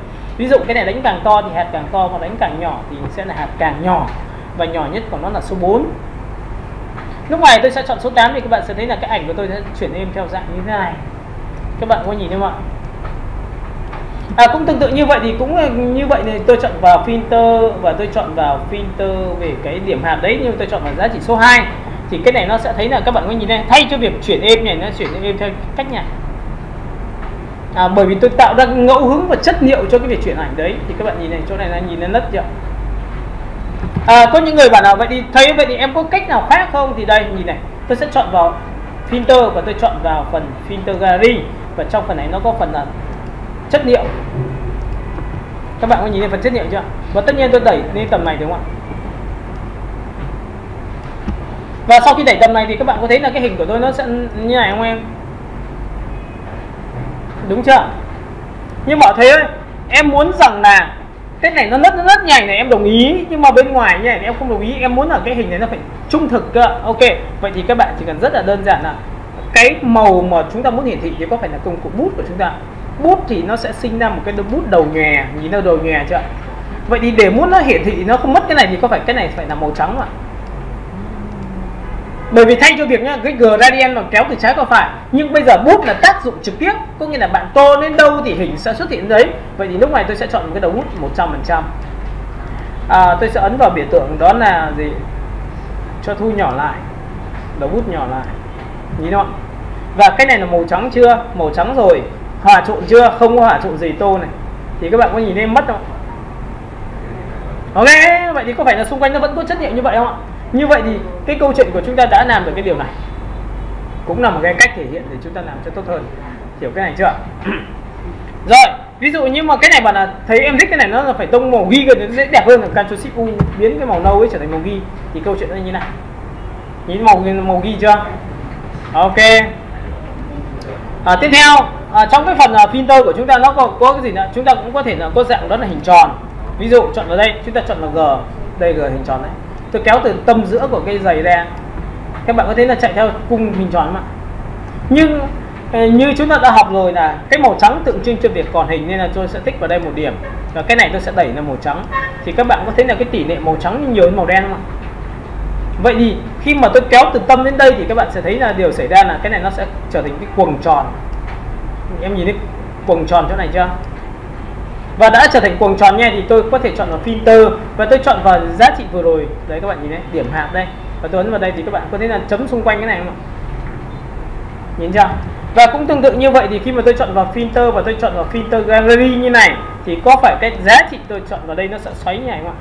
Ví dụ cái này đánh càng to thì hạt càng to, và đánh càng nhỏ thì sẽ là hạt càng nhỏ, và nhỏ nhất của nó là số 4. Lúc này tôi sẽ chọn số 8 thì các bạn sẽ thấy là cái ảnh của tôi sẽ chuyển lên theo dạng như thế này. Các bạn có nhìn không ạ? Cũng tương tự như vậy thì cũng như vậy thì tôi chọn vào filter và tôi chọn vào filter về cái điểm hạt đấy, nhưng tôi chọn vào giá trị số 2 thì cái này nó sẽ thấy là các bạn có nhìn đây, thay cho việc chuyển êm này nó chuyển êm theo cách này. Bởi vì tôi tạo ra ngẫu hứng và chất liệu cho cái việc chuyển ảnh đấy, thì các bạn nhìn này, chỗ này là nhìn nó nứt chưa? Có những người bảo nào vậy thì thấy vậy thì em có cách nào khác không? Thì đây nhìn này, tôi sẽ chọn vào filter và tôi chọn vào phần filter gallery, và trong phần này nó có phần là chất liệu. Các bạn có nhìn thấy phần chất liệu chưa? Và tất nhiên tôi đẩy lên tầm này đúng không ạ? Và sau khi đẩy tầm này thì các bạn có thấy là cái hình của tôi nó sẽ như này không em? Đúng chưa? Nhưng mà thấy ơi, em muốn rằng là cái này nó rất nhảy này, em đồng ý, nhưng mà bên ngoài như này em không đồng ý, em muốn là cái hình này nó phải trung thực cơ. Ok, vậy thì các bạn chỉ cần rất là đơn giản là cái màu mà chúng ta muốn hiển thị thì có phải là công cụ bút của chúng ta. Bút thì nó sẽ sinh ra một cái bút đầu nhòe, nhìn nó đầu nhòe chưa? Vậy thì để muốn nó hiển thị nó không mất cái này thì có phải cái này phải là màu trắng ạ? Bởi vì thay cho việc nhá, cái gradient nó kéo từ trái qua phải, nhưng bây giờ bút là tác dụng trực tiếp, có nghĩa là bạn tô lên đâu thì hình sẽ xuất hiện đấy. Vậy thì lúc này tôi sẽ chọn một cái đầu bút 100%. Tôi sẽ ấn vào biểu tượng đó là gì? Cho thu nhỏ lại, đầu bút nhỏ lại, nhìn không? Và cái này là màu trắng chưa? Màu trắng rồi. Hòa trộn chưa? Không có hòa trộn gì tô này. Thì các bạn có nhìn thấy mất không? Ok, vậy thì có phải là xung quanh nó vẫn có chất liệu như vậy không ạ? Như vậy thì cái câu chuyện của chúng ta đã làm được cái điều này. Cũng là một cái cách thể hiện để chúng ta làm cho tốt hơn. Hiểu cái này chưa? Rồi, ví dụ như mà cái này bạn là thấy em thích cái này nó là phải tông màu ghi nó sẽ đẹp hơn, là Ctrl Shift U biến cái màu nâu ấy trở thành màu ghi, thì câu chuyện nó như thế này. Nhìn màu ghi chưa? Ok. Tiếp theo, trong cái phần filter của chúng ta nó có cái gì nữa? Chúng ta cũng có thể là có dạng đó là hình tròn. Ví dụ chọn vào đây, chúng ta chọn vào G. Đây G hình tròn đấy. Tôi kéo từ tâm giữa của cây giày ra. Các bạn có thấy là chạy theo cung hình tròn không ạ? Nhưng như chúng ta đã học rồi là cái màu trắng tượng trưng cho việc còn hình, nên là tôi sẽ tích vào đây một điểm. Và cái này tôi sẽ đẩy là màu trắng. Thì các bạn có thấy là cái tỷ lệ màu trắng nhiều hơn màu đen không ạ? Vậy thì khi mà tôi kéo từ tâm đến đây thì các bạn sẽ thấy là điều xảy ra là cái này nó sẽ trở thành cái quầng tròn. Em nhìn thấy quầng tròn chỗ này chưa? Và đã trở thành quầng tròn nha, thì tôi có thể chọn vào filter và tôi chọn vào giá trị vừa rồi. Đấy các bạn nhìn thấy điểm hạt đây. Và tôi ấn vào đây thì các bạn có thấy là chấm xung quanh cái này không ạ? Nhìn chưa? Và cũng tương tự như vậy thì khi mà tôi chọn vào filter và tôi chọn vào filter gallery như này thì có phải cái giá trị tôi chọn vào đây nó sẽ xoáy như này không ạ?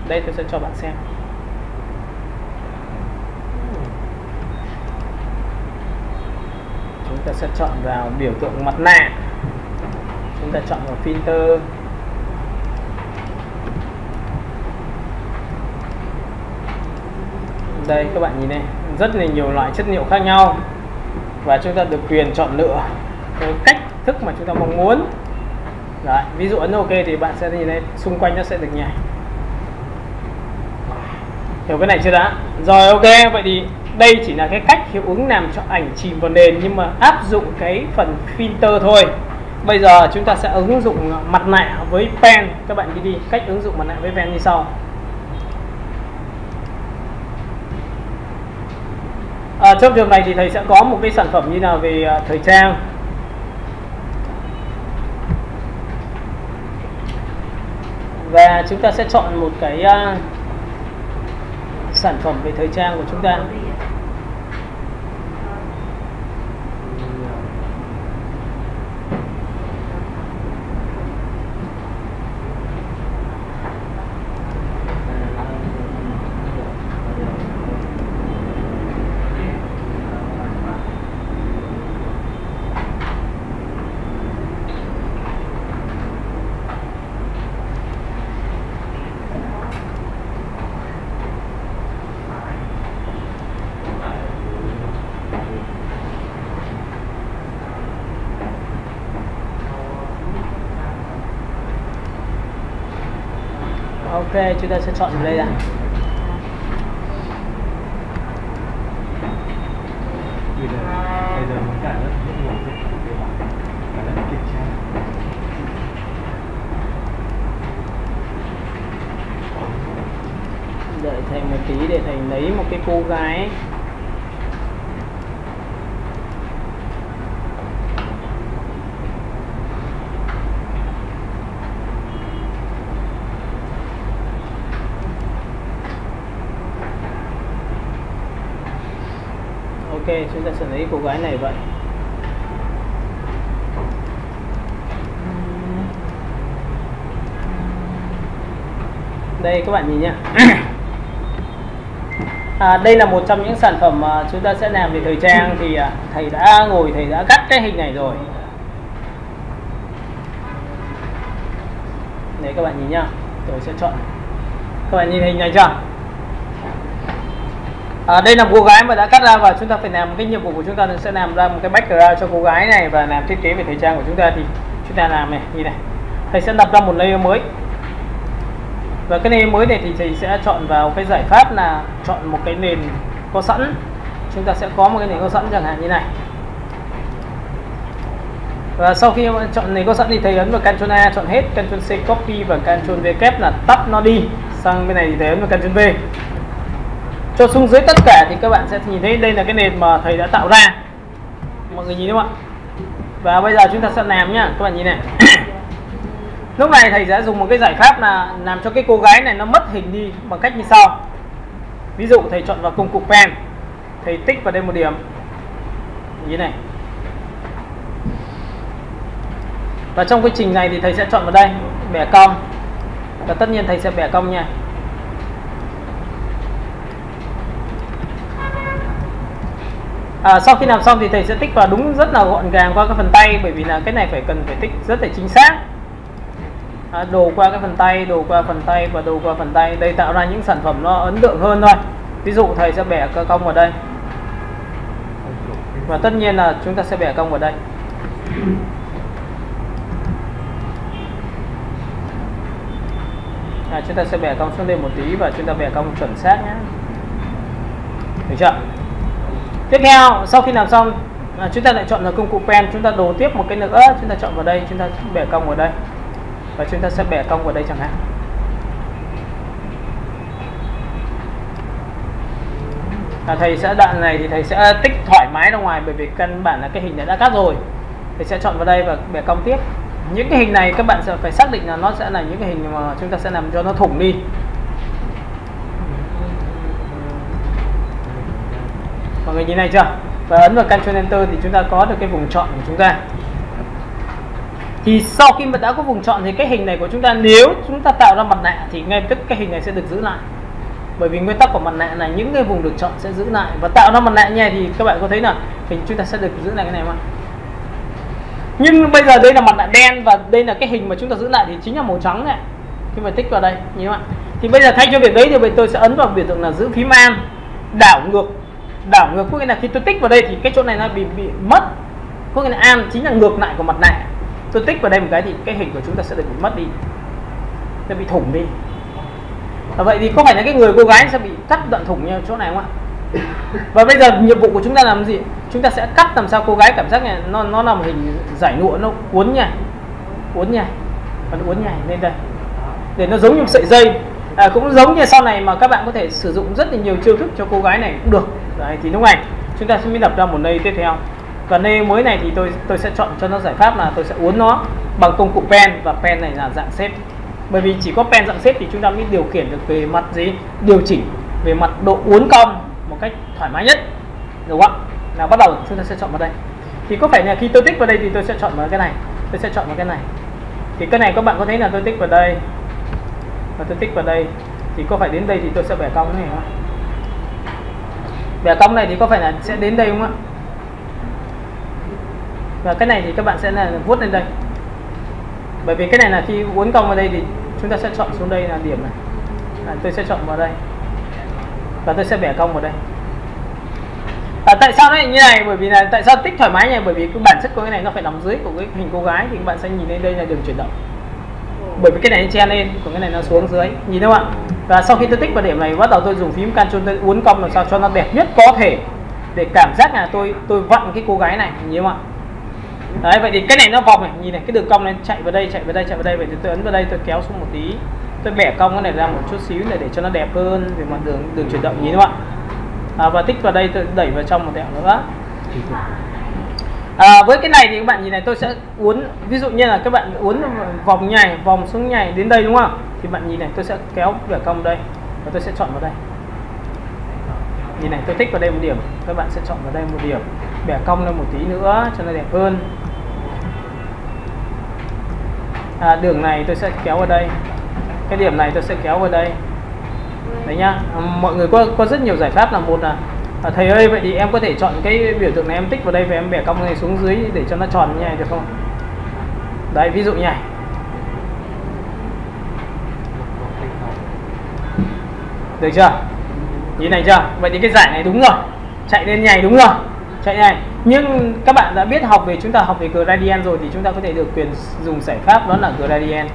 Đây tôi sẽ cho bạn xem. Chúng ta sẽ chọn vào biểu tượng mặt nạ. Chúng ta chọn vào filter. Đây các bạn nhìn này, rất là nhiều loại chất liệu khác nhau. Và chúng ta được quyền chọn lựa cái cách thức mà chúng ta mong muốn. Đấy, ví dụ ấn OK thì bạn sẽ nhìn thấy xung quanh nó sẽ được nhảy. Hiểu cái này chưa đã? Rồi ok, vậy thì đây chỉ là cái cách hiệu ứng làm cho ảnh chìm vào nền, nhưng mà áp dụng cái phần filter thôi. Bây giờ chúng ta sẽ ứng dụng mặt nạ với pen. Các bạn đi cách ứng dụng mặt nạ với pen như sau. Trong trường này thì thầy sẽ có một cái sản phẩm như nào về thời trang. Và chúng ta sẽ chọn một cái sản phẩm về thời trang của chúng ta. Ok, chúng ta sẽ chọn ở đây ra. Bây giờ muốn cả rất nhiều mình lấy một cái cô gái. Ok, chúng ta sẽ lấy cô gái này vậy. Đây các bạn nhìn nhá. Đây là một trong những sản phẩm mà chúng ta sẽ làm về thời trang. Thì thầy đã cắt cái hình này rồi. Đấy các bạn nhìn nhá. Tôi sẽ chọn. Các bạn nhìn hình này chưa? Đây là cô gái mà đã cắt ra, và chúng ta phải làm cái nhiệm vụ của chúng ta sẽ làm ra một cái background cho cô gái này và làm thiết kế về thời trang của chúng ta. Thì chúng ta làm này, như này. Thầy sẽ lập ra một layer mới. Và cái nền mới này thì thầy sẽ chọn vào cái giải pháp là chọn một cái nền có sẵn. Chúng ta sẽ có một cái nền có sẵn chẳng hạn như này. Và sau khi chọn nền có sẵn thì thầy ấn vào Ctrl A chọn hết, Ctrl C copy và Ctrl V kép là tắt nó đi. Sang bên này thì thầy ấn vào Ctrl V. Cho xuống dưới tất cả thì các bạn sẽ nhìn thấy đây là cái nền mà thầy đã tạo ra. Mọi người nhìn đúng không ạ? Và bây giờ chúng ta sẽ làm nhá, các bạn nhìn này. Lúc này thầy sẽ dùng một cái giải pháp là làm cho cái cô gái này nó mất hình đi bằng cách như sau. Ví dụ thầy chọn vào công cụ pen, thầy tích vào đây một điểm như này. Và trong quy trình này thì thầy sẽ chọn vào đây bẻ cong. Và tất nhiên thầy sẽ bẻ cong nha. Sau khi làm xong thì thầy sẽ tích vào đúng rất là gọn gàng qua cái phần tay, bởi vì là cái này cần phải tích rất là chính xác. Đồ qua cái phần tay, đồ qua phần tay và đồ qua phần tay. Đây tạo ra những sản phẩm nó ấn tượng hơn thôi. Ví dụ thầy sẽ bẻ cong vào đây. Và tất nhiên là chúng ta sẽ bẻ cong vào đây. Chúng ta sẽ bẻ cong xuống đây một tí và chúng ta bẻ cong chuẩn xác nhé. Được chưa? Tiếp theo, sau khi làm xong, chúng ta lại chọn là công cụ pen, chúng ta đồ tiếp một cái nữa, chúng ta chọn vào đây, chúng ta bẻ cong vào đây. Và chúng ta sẽ bẻ cong vào đây chẳng hạn. Thầy sẽ đoạn này thì thầy sẽ tích thoải mái ra ngoài, bởi vì căn bản là cái hình này đã cắt rồi. Thầy sẽ chọn vào đây và bẻ cong tiếp. Những cái hình này các bạn sẽ phải xác định là nó sẽ là những cái hình mà chúng ta sẽ làm cho nó thủng đi. Mọi người nhìn này chưa? Và ấn vào Ctrl Enter thì chúng ta có được cái vùng chọn của chúng ta. Thì sau khi mà đã có vùng chọn thì cái hình này của chúng ta, nếu chúng ta tạo ra mặt nạ thì ngay tức cái hình này sẽ được giữ lại. Bởi vì nguyên tắc của mặt nạ là những cái vùng được chọn sẽ giữ lại. Và tạo ra mặt nạ nha, thì các bạn có thấy là hình chúng ta sẽ được giữ lại cái này không? Nhưng bây giờ đây là mặt nạ đen và đây là cái hình mà chúng ta giữ lại thì chính là màu trắng này. Khi mà tích vào đây như vậy. Thì bây giờ thay cho việc đấy thì tôi sẽ ấn vào biểu tượng là giữ phím An, đảo ngược. Đảo ngược có nghĩa là khi tôi tích vào đây thì cái chỗ này nó bị mất. Có nghĩa là An chính là ngược lại của mặt nạ. Tôi tích vào đây một cái thì cái hình của chúng ta sẽ được bị mất đi, sẽ bị thủng đi. Vậy thì có phải là cái người cô gái sẽ bị cắt đoạn thủng như chỗ này không ạ? Và bây giờ nhiệm vụ của chúng ta làm gì? Chúng ta sẽ cắt làm sao cô gái cảm giác này nó làm hình giải lụa, nó uốn nha, uốn nha, và nó uốn nhảy lên đây để nó giống như sợi dây. Cũng giống như sau này mà các bạn có thể sử dụng rất là nhiều chiêu thức cho cô gái này cũng được. Đấy, thì lúc này chúng ta sẽ mới lập ra một layer tiếp theo. Và layer mới này thì tôi sẽ chọn cho nó giải pháp là tôi sẽ uốn nó bằng công cụ pen, và pen này là dạng xếp. Bởi vì chỉ có pen dạng xếp thì chúng ta mới điều khiển được về mặt gì, điều chỉnh về mặt độ uốn cong một cách thoải mái nhất, đúng không ạ? Nào bắt đầu chúng ta sẽ chọn vào đây. Thì có phải là khi tôi tích vào đây thì tôi sẽ chọn vào cái này, tôi sẽ chọn vào cái này. Thì cái này các bạn có thấy là tôi tích vào đây và tôi tích vào đây, thì có phải đến đây thì tôi sẽ bẻ cong này không ạ? Bẻ cong này thì có phải là sẽ đến đây không ạ? Và cái này thì các bạn sẽ là vuốt lên đây. Bởi vì cái này là khi uốn cong vào đây thì chúng ta sẽ chọn xuống đây là điểm này. Tôi sẽ chọn vào đây và tôi sẽ bẻ cong vào đây. Tại sao nó như này? Bởi vì là tại sao tích thoải mái nhỉ? Bởi vì cái bản chất của cái này nó phải nằm dưới của cái hình cô gái, thì các bạn sẽ nhìn lên đây là đường chuyển động. Bởi vì cái này nó che lên, còn cái này nó xuống dưới, nhìn thấy không ạ? Và sau khi tôi tích vào điểm này, bắt đầu tôi dùng phím Ctrl tôi uốn cong làm sao cho nó đẹp nhất có thể, để cảm giác là tôi vặn cái cô gái này, nhìn không ạ? Đấy, vậy thì cái này nó vòng này, nhìn này, cái đường cong này chạy vào đây, chạy vào đây, chạy vào đây. Vậy thì tôi ấn vào đây, tôi kéo xuống một tí, tôi bẻ cong cái này ra một chút xíu để cho nó đẹp hơn về mặt đường chuyển động, nhìn các bạn. Và tích vào đây tôi đẩy vào trong một tẹo nữa. Với cái này thì các bạn nhìn này, tôi sẽ uốn, ví dụ như là các bạn uốn vòng nhảy, vòng xuống nhảy đến đây đúng không? Thì bạn nhìn này, tôi sẽ kéo bẻ cong đây và tôi sẽ chọn vào đây. Nhìn này, tôi tích vào đây một điểm, các bạn sẽ chọn vào đây một điểm, bẻ cong lên một tí nữa cho nó đẹp hơn. Đường này tôi sẽ kéo vào đây, cái điểm này tôi sẽ kéo vào đây. Đấy nhá. Mọi người có rất nhiều giải pháp, là một là thầy ơi vậy thì em có thể chọn cái biểu tượng này, em tích vào đây và em bẻ cong này xuống dưới để cho nó tròn như này được không? Đấy, ví dụ như này. Được chưa? Nhìn này chưa? Vậy thì cái giải này đúng rồi, chạy lên nhảy đúng rồi, chạy này. Nhưng các bạn đã biết chúng ta học về gradient rồi thì chúng ta có thể được quyền dùng giải pháp đó là gradient.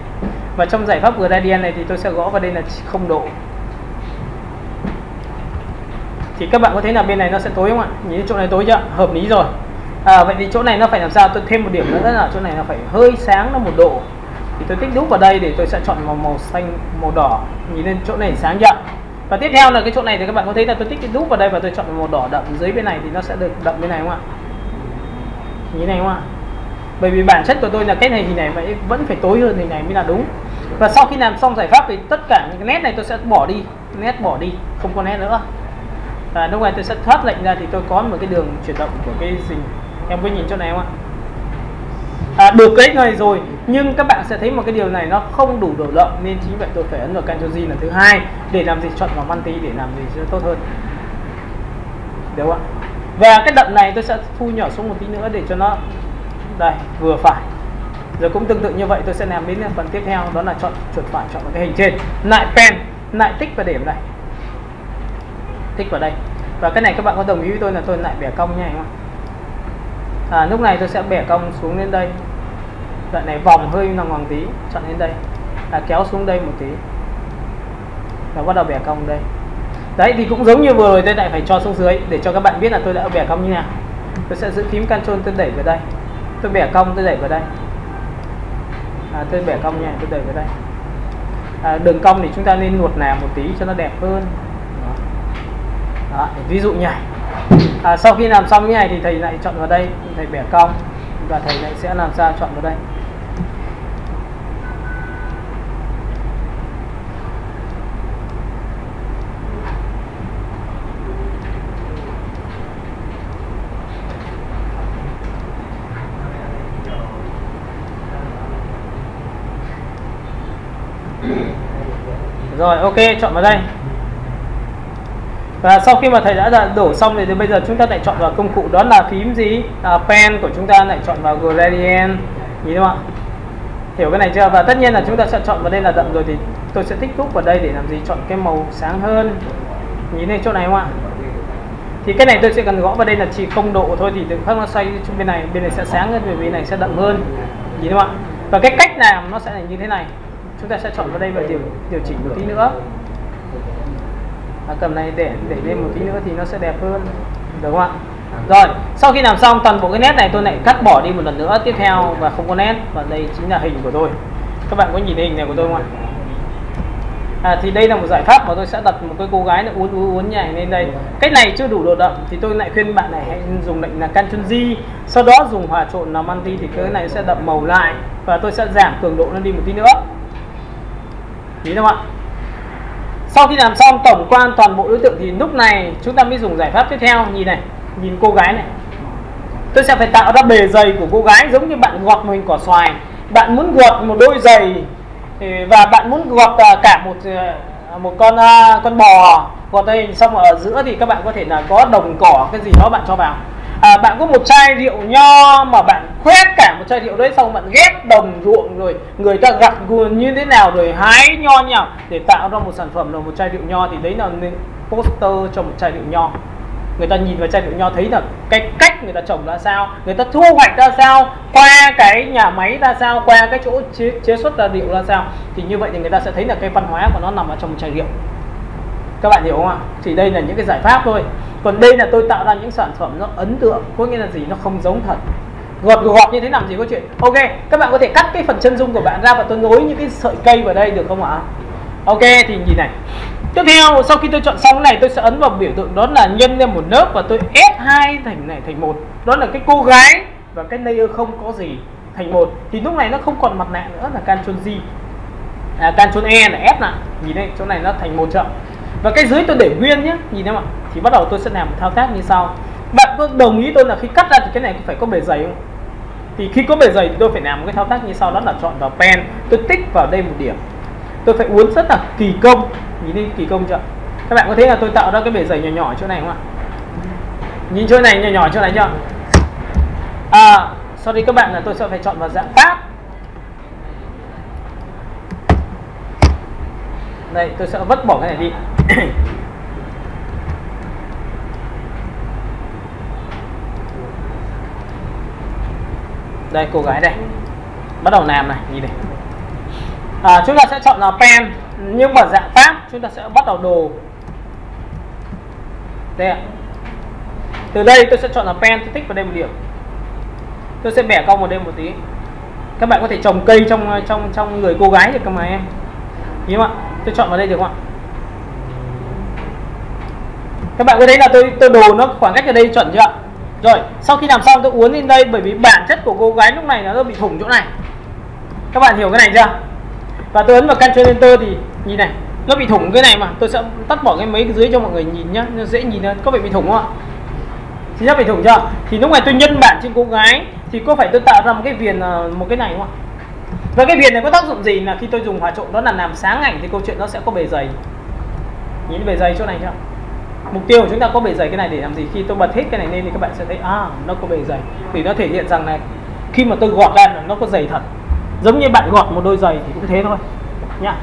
Và trong giải pháp gradient này thì tôi sẽ gõ vào đây là 0 độ. Thì các bạn có thấy là bên này nó sẽ tối không ạ? Nhìn chỗ này tối chưa? Hợp lý rồi. Vậy thì chỗ này nó phải làm sao? Tôi thêm một điểm nữa là chỗ này nó phải hơi sáng nó 1 độ. Thì tôi tích đúc vào đây để tôi sẽ chọn màu xanh, màu đỏ. Nhìn lên chỗ này sáng chưa? Và tiếp theo là cái chỗ này thì các bạn có thấy là tôi tích cái đúc vào đây và tôi chọn màu đỏ đậm dưới bên này thì nó sẽ được đậm bên này không ạ? Như này không ạ? Bởi vì bản chất của tôi là cái này thì này vẫn phải tối hơn thì này mới là đúng. Và sau khi làm xong giải pháp thì tất cả những cái nét này tôi sẽ bỏ đi, không có nét nữa. Và lúc này tôi sẽ thoát lệnh ra thì tôi có một cái đường chuyển động của cái hình. Em có nhìn chỗ này không ạ? Được cái này rồi, nhưng các bạn sẽ thấy một cái điều này nó không đủ độ rộng, nên chính vậy tôi phải ấn vào Ctrl G là thứ hai để làm gì, chọn vào multi để làm gì cho tốt hơn. Đúng không ạ? Và cái đậm này tôi sẽ thu nhỏ xuống một tí nữa để cho nó đây vừa phải. Rồi cũng tương tự như vậy tôi sẽ làm đến phần tiếp theo, đó là chọn chuột phải, chọn vào cái hình trên, lại pen, lại tích vào điểm này, tích vào đây. Và cái này các bạn có đồng ý với tôi là tôi lại bẻ cong như này không? Lúc này tôi sẽ bẻ cong xuống đến đây, đoạn này vòng hơi lòng hoàng tí, chọn đến đây, kéo xuống đây một tí, và bắt đầu bẻ cong đây. Đấy thì cũng giống như vừa rồi tôi lại phải cho xuống dưới để cho các bạn biết là tôi đã bẻ cong như nào. Tôi sẽ giữ phím Ctrl, tôi đẩy vào đây, tôi bẻ cong, tôi đẩy vào đây. Tôi bẻ cong như này, tôi đẩy vào đây. Đường cong thì chúng ta nên nuột nà một tí cho nó đẹp hơn. Đó, ví dụ như này. Sau khi làm xong như này thì thầy lại chọn vào đây, thầy bẻ cong và thầy lại sẽ làm sao chọn vào đây. Rồi, ok, chọn vào đây. Và sau khi mà thầy đã đổ xong thì bây giờ chúng ta lại chọn vào công cụ, đó là phím gì? Pen của chúng ta lại chọn vào gradient. Nhìn không ạ? Hiểu cái này chưa? Và tất nhiên là chúng ta sẽ chọn vào đây là đậm rồi thì tôi sẽ tích đúc vào đây để làm gì? Chọn cái màu sáng hơn. Nhìn lên chỗ này không ạ? Thì cái này tôi sẽ cần gõ vào đây là chỉ 0 độ thôi thì tự khắc nó xoay bên này sẽ sáng hơn, bên này sẽ đậm hơn. Nhìn không ạ? Và cái cách làm nó sẽ là như thế này. Chúng ta sẽ chọn vào đây và điều chỉnh một tí nữa. Cầm này để lên một tí nữa thì nó sẽ đẹp hơn, được không ạ? Rồi, sau khi làm xong toàn bộ cái nét này tôi lại cắt bỏ đi một lần nữa tiếp theo và không có nét, và đây chính là hình của tôi. Các bạn có nhìn hình này của tôi không ạ? Thì đây là một giải pháp mà tôi sẽ đặt một cái cô gái uốn nhảy lên đây. Cách này chưa đủ độ đậm thì tôi lại khuyên bạn này hãy dùng lệnh là Ctrl G, sau đó dùng hòa trộn là multi thì cái này sẽ đậm màu lại, và tôi sẽ giảm cường độ nó đi một tí nữa. Nhìn không ạ? Sau khi làm xong tổng quan toàn bộ đối tượng thì lúc này chúng ta mới dùng giải pháp tiếp theo. Nhìn này, nhìn cô gái này, tôi sẽ phải tạo ra bề dày của cô gái giống như bạn gọt một hình cỏ xoài. Bạn muốn gọt một đôi giày và bạn muốn gọt cả một con bò, gọt đây xong ở giữa thì các bạn có thể là có đồng cỏ cái gì đó bạn cho vào. Bạn có một chai rượu nho mà bạn khoét cả một chai rượu đấy, xong bạn ghép đồng ruộng rồi người ta gặt như thế nào rồi hái nho nhào để tạo ra một sản phẩm là một chai rượu nho, thì đấy là poster cho một chai rượu nho. Người ta nhìn vào chai rượu nho thấy là cái cách người ta trồng ra sao, người ta thu hoạch ra sao, qua cái nhà máy ra sao, qua cái chỗ chế xuất ra rượu ra sao, thì như vậy thì người ta sẽ thấy là cái văn hóa của nó nằm ở trong một chai rượu. Các bạn hiểu không ạ? Thì đây là những cái giải pháp thôi. Còn đây là tôi tạo ra những sản phẩm nó ấn tượng, có nghĩa là gì? Nó không giống thật. Gọt như thế làm gì có chuyện. Ok, các bạn có thể cắt cái phần chân dung của bạn ra và tôi nối những cái sợi cây vào đây được không ạ? Ok, thì nhìn này. Tiếp theo sau khi tôi chọn xong cái này, tôi sẽ ấn vào biểu tượng đó là nhân lên một lớp và tôi ép hai thành này thành một. Đó là cái cô gái và cái layer không có gì thành một. Thì lúc này nó không còn mặt nạ nữa là Ctrl G, Ctrl E là ép lại. Nhìn đây, chỗ này nó thành một chậm. Và cái dưới tôi để nguyên nhé, nhìn thấy không ạ? Thì bắt đầu tôi sẽ làm một thao tác như sau. Bạn có đồng ý tôi là khi cắt ra thì cái này phải có bề dày không? Thì khi có bề dày thì tôi phải làm một cái thao tác như sau, đó là chọn vào pen, tôi tích vào đây một điểm. Tôi phải uốn rất là kỳ công. Nhìn đi, kỳ công chưa? Các bạn có thấy là tôi tạo ra cái bề dày nhỏ nhỏ chỗ này không ạ? Nhìn chỗ này nhỏ nhỏ chỗ này chưa? Sorry các bạn, là tôi sẽ phải chọn vào dạng tab. Đây, tôi sẽ vứt bỏ cái này đi. Đây, cô gái đây. Bắt đầu làm này, nhìn này. Chúng ta sẽ chọn là pen, nhưng mà dạng tab chúng ta sẽ bắt đầu đồ. Đây ạ. Từ đây tôi sẽ chọn là pen, tôi tích vào đây một điểm. Tôi sẽ bẻ cong vào đây một tí. Các bạn có thể trồng cây trong người cô gái được cơ mà em. Nhìn không ạ? Tôi chọn vào đây được không ạ? Các bạn có thấy là tôi đồ nó khoảng cách ở đây chuẩn chưa ạ? Rồi, sau khi làm xong tôi uốn lên đây, bởi vì bản chất của cô gái lúc này nó bị thủng chỗ này. Các bạn hiểu cái này chưa? Và tôi ấn vào Ctrl Enter thì nhìn này, nó bị thủng cái này mà. Tôi sẽ tắt bỏ cái mấy cái dưới cho mọi người nhìn nhá, nó dễ nhìn hơn. Có bị thủng không ạ? Thì nó bị thủng chưa? Thì lúc này tôi nhân bản trên cô gái thì có phải tôi tạo ra một cái viền, một cái này không ạ? Và cái viền này có tác dụng gì là khi tôi dùng hòa trộn đó là làm sáng ảnh thì câu chuyện nó sẽ có bề dày. Nhìn bề dày chỗ này chưa? Mục tiêu của chúng ta có bề dày cái này để làm gì? Khi tôi bật hết cái này lên thì các bạn sẽ thấy nó có bề dày. Thì nó thể hiện rằng là khi mà tôi gọt ra là nó có dày thật. Giống như bạn gọt một đôi giày thì cũng thế thôi nhá.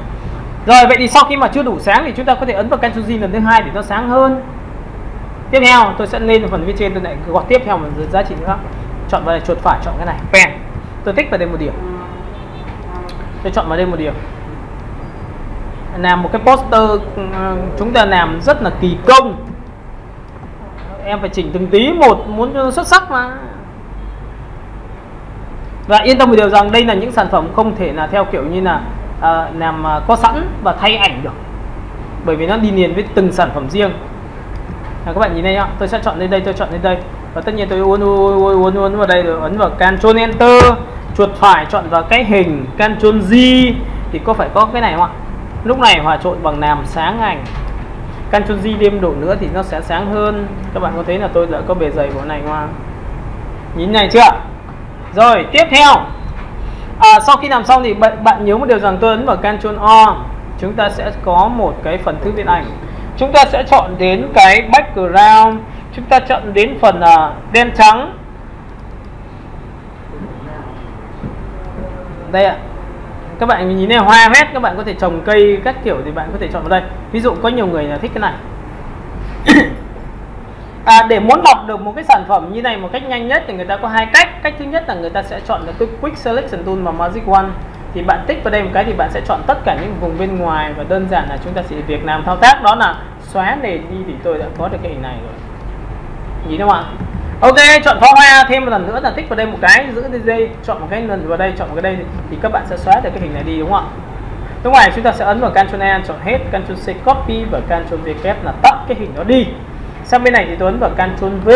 Rồi, vậy thì sau khi mà chưa đủ sáng thì chúng ta có thể ấn vào Ctrl G lần thứ hai để nó sáng hơn. Tiếp theo tôi sẽ lên phần phía trên, tôi lại gọt tiếp theo một giá trị nữa. Chọn vào đây, chuột phải chọn cái này, pen. Tôi tích vào đây một điểm. Tôi chọn vào đây một điểm. Làm một cái poster, chúng ta làm rất là kỳ công. Em phải chỉnh từng tí một, muốn cho nó xuất sắc mà. Và yên tâm một điều rằng đây là những sản phẩm không thể là theo kiểu như là làm có sẵn và thay ảnh được, bởi vì nó đi liền với từng sản phẩm riêng. Các bạn nhìn đây nhá, tôi sẽ chọn lên đây, tôi chọn lên đây và tất nhiên tôi uốn vào đây rồi ấn vào Ctrl Enter, chuột phải chọn vào cái hình, Ctrl G thì có phải có cái này không ạ? Lúc này hòa trộn bằng làm sáng ảnh, Ctrl G thêm độ nữa thì nó sẽ sáng hơn. Các bạn có thấy là tôi đã có bề dày của này không ạ? Nhìn này chưa? Rồi, tiếp theo sau khi làm xong thì bạn nhớ một điều rằng tôi ấn vào Ctrl O, chúng ta sẽ có một cái phần thư viện ảnh. Chúng ta sẽ chọn đến cái background, chúng ta chọn đến phần đen trắng. Đây ạ. Các bạn nhìn này hoa hết, các bạn có thể trồng cây các kiểu thì bạn có thể chọn vào đây. Ví dụ có nhiều người là thích cái này. Để muốn đọc được một cái sản phẩm như này một cách nhanh nhất thì người ta có hai cách. Cách thứ nhất là người ta sẽ chọn được cái Quick Selection Tool và Magic Wand. Thì bạn tích vào đây một cái thì bạn sẽ chọn tất cả những vùng bên ngoài, và đơn giản là chúng ta sẽ việc làm thao tác đó là xóa nền đi thì tôi đã có được cái hình này rồi. Nhìn không ạ? Ok, chọn pháo hoa thêm một lần nữa là tích vào đây một cái, giữ dây, chọn một cái lần vào đây, chọn một cái đây thì các bạn sẽ xóa được cái hình này đi, đúng không ạ? Lúc này chúng ta sẽ ấn vào Ctrl A chọn hết, Ctrl C copy và Ctrl V kép là tắt cái hình đó đi. Sang bên này thì tôi ấn vào Ctrl V,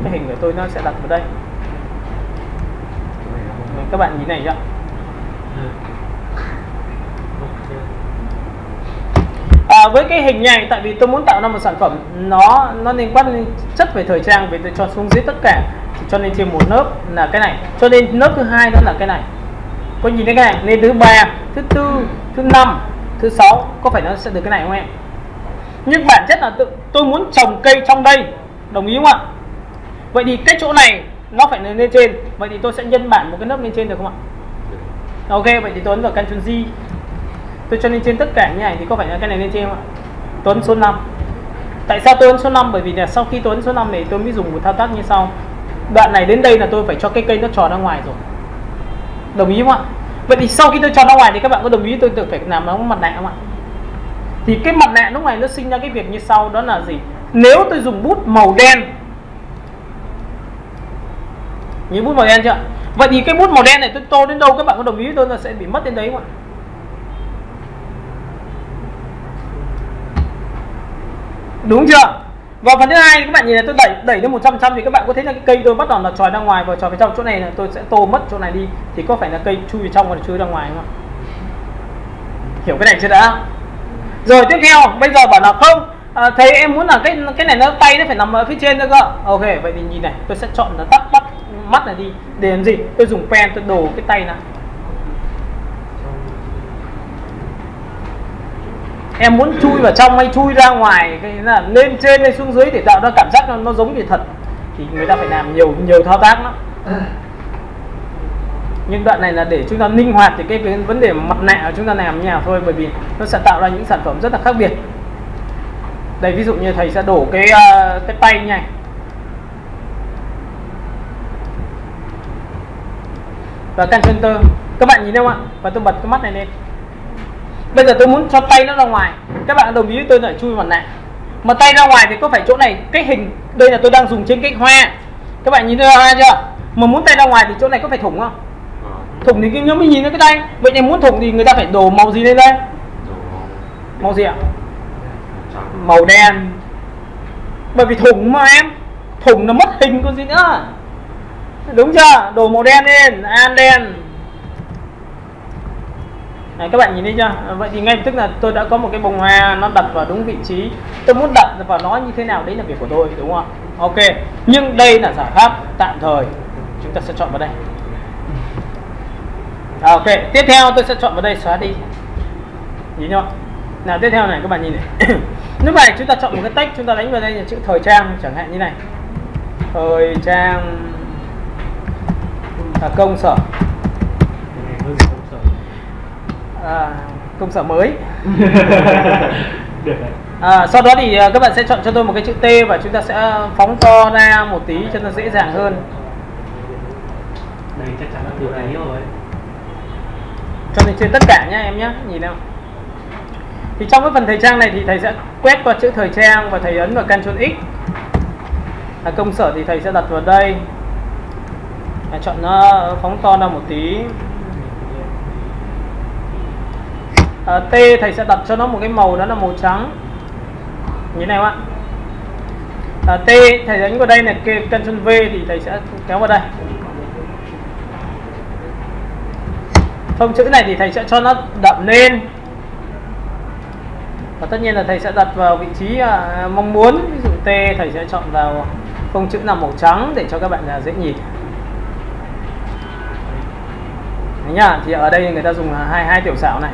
cái hình của tôi nó sẽ đặt vào đây. Các bạn nhìn này chưa? Với cái hình này, tại vì tôi muốn tạo ra một sản phẩm nó liên quan đến chất về thời trang, vì tôi cho xuống dưới tất cả thì cho nên trên một lớp là cái này, cho nên lớp thứ hai đó là cái này. Có nhìn thấy cái này lên thứ 3, thứ 4, thứ 5, thứ 6, có phải nó sẽ được cái này không em? Nhưng bản chất là tôi muốn trồng cây trong đây, đồng ý không ạ? Vậy thì cái chỗ này nó phải lên trên, vậy thì tôi sẽ nhân bản một cái lớp lên trên được không ạ? Ok, vậy thì tôi ấn vào Ctrl G, tôi cho lên trên tất cả như này thì có phải là cái này lên trên không ạ? Tôi ấn số 5. Tại sao tôi ấn số 5? Bởi vì là sau khi tôi ấn số 5 này tôi mới dùng một thao tác như sau. Đoạn này đến đây là tôi phải cho cái cây nó tròn ra ngoài rồi. Đồng ý không ạ? Vậy thì sau khi tôi tròn ra ngoài thì các bạn có đồng ý tôi phải làm nó mặt nạ không ạ? Thì cái mặt nạ lúc này nó sinh ra cái việc như sau, đó là gì? Nếu tôi dùng bút màu đen, như bút màu đen chưa? Vậy thì cái bút màu đen này tôi tô đến đâu các bạn có đồng ý với tôi là sẽ bị mất đến đấy không ạ? Đúng chưa? Và phần thứ hai các bạn nhìn này, tôi đẩy lên 100% thì các bạn có thấy là cái cây tôi bắt đầu là tròi ra ngoài và tròi vào trong. Chỗ này là tôi sẽ tô mất chỗ này đi thì có phải là cây chui vào trong và chui ra ngoài không ạ? Hiểu cái này chưa đã? Rồi tiếp theo bây giờ bảo là không, thấy em muốn là cái này nó tay nó phải nằm ở phía trên nữa cơ. Ok, vậy thì nhìn này, tôi sẽ chọn là tắt mắt này đi. Để làm gì? Tôi dùng pen tôi đồ cái tay này. Em muốn chui vào trong hay chui ra ngoài, cái là lên trên hay xuống dưới để tạo ra cảm giác nó giống như thật thì người ta phải làm nhiều thao tác lắm. Nhưng đoạn này là để chúng ta linh hoạt thì cái vấn đề mặt nạ chúng ta làm như nào thôi, bởi vì nó sẽ tạo ra những sản phẩm rất là khác biệt. Đây ví dụ như thầy sẽ đổ cái tay như này. Và center các bạn nhìn không ạ? Và tôi bật cái mắt này lên. Bây giờ tôi muốn cho tay nó ra ngoài, các bạn đồng ý với tôi lại chui mặt nạ. Mà tay ra ngoài thì có phải chỗ này cái hình đây là tôi đang dùng trên cái hoa. Các bạn nhìn thấy hoa chưa? Mà muốn tay ra ngoài thì chỗ này có phải thủng không? Thủng thì nó mới nhìn thấy cái tay. Vậy thì muốn thủng thì người ta phải đổ màu gì lên đây? Màu gì ạ? Màu đen. Bởi vì thủng mà em, thủng nó mất hình còn gì nữa. Đúng chưa? Đổ màu đen lên, an đen. Này, các bạn nhìn thấy chưa? Vậy thì ngay tức là tôi đã có một cái bông hoa nó đặt vào đúng vị trí. Tôi muốn đặt vào nó như thế nào đấy là việc của tôi, đúng không? Ok. Nhưng đây là giải pháp tạm thời. Chúng ta sẽ chọn vào đây. Ok. Tiếp theo tôi sẽ chọn vào đây, xóa đi. Nhìn không? Nào tiếp theo này các bạn nhìn này. Lúc này chúng ta chọn một cái text, chúng ta đánh vào đây là chữ thời trang chẳng hạn như này. Thời trang công sở. Công sở mới. Sau đó thì các bạn sẽ chọn cho tôi một cái chữ T và chúng ta sẽ phóng to ra một tí cho nó dễ dàng hơn. Đây chắc chắn là từ này rồi. Cho nên trên tất cả nhá em nhé, nhìn nào. Thì trong cái phần thời trang này thì thầy sẽ quét qua chữ thời trang và thầy ấn vào Ctrl X. Công sở thì thầy sẽ đặt vào đây. Chọn nó phóng to ra một tí. T thầy sẽ đặt cho nó một cái màu đó là màu trắng như này các bạn. T thầy đánh vào đây này, Ctrl V thì thầy sẽ kéo vào đây. Phông chữ này thì thầy sẽ cho nó đậm lên. Và tất nhiên là thầy sẽ đặt vào vị trí mong muốn. Ví dụ T thầy sẽ chọn vào phông chữ là màu trắng để cho các bạn dễ nhìn. Đấy nhá, thì ở đây người ta dùng hai tiểu xảo này.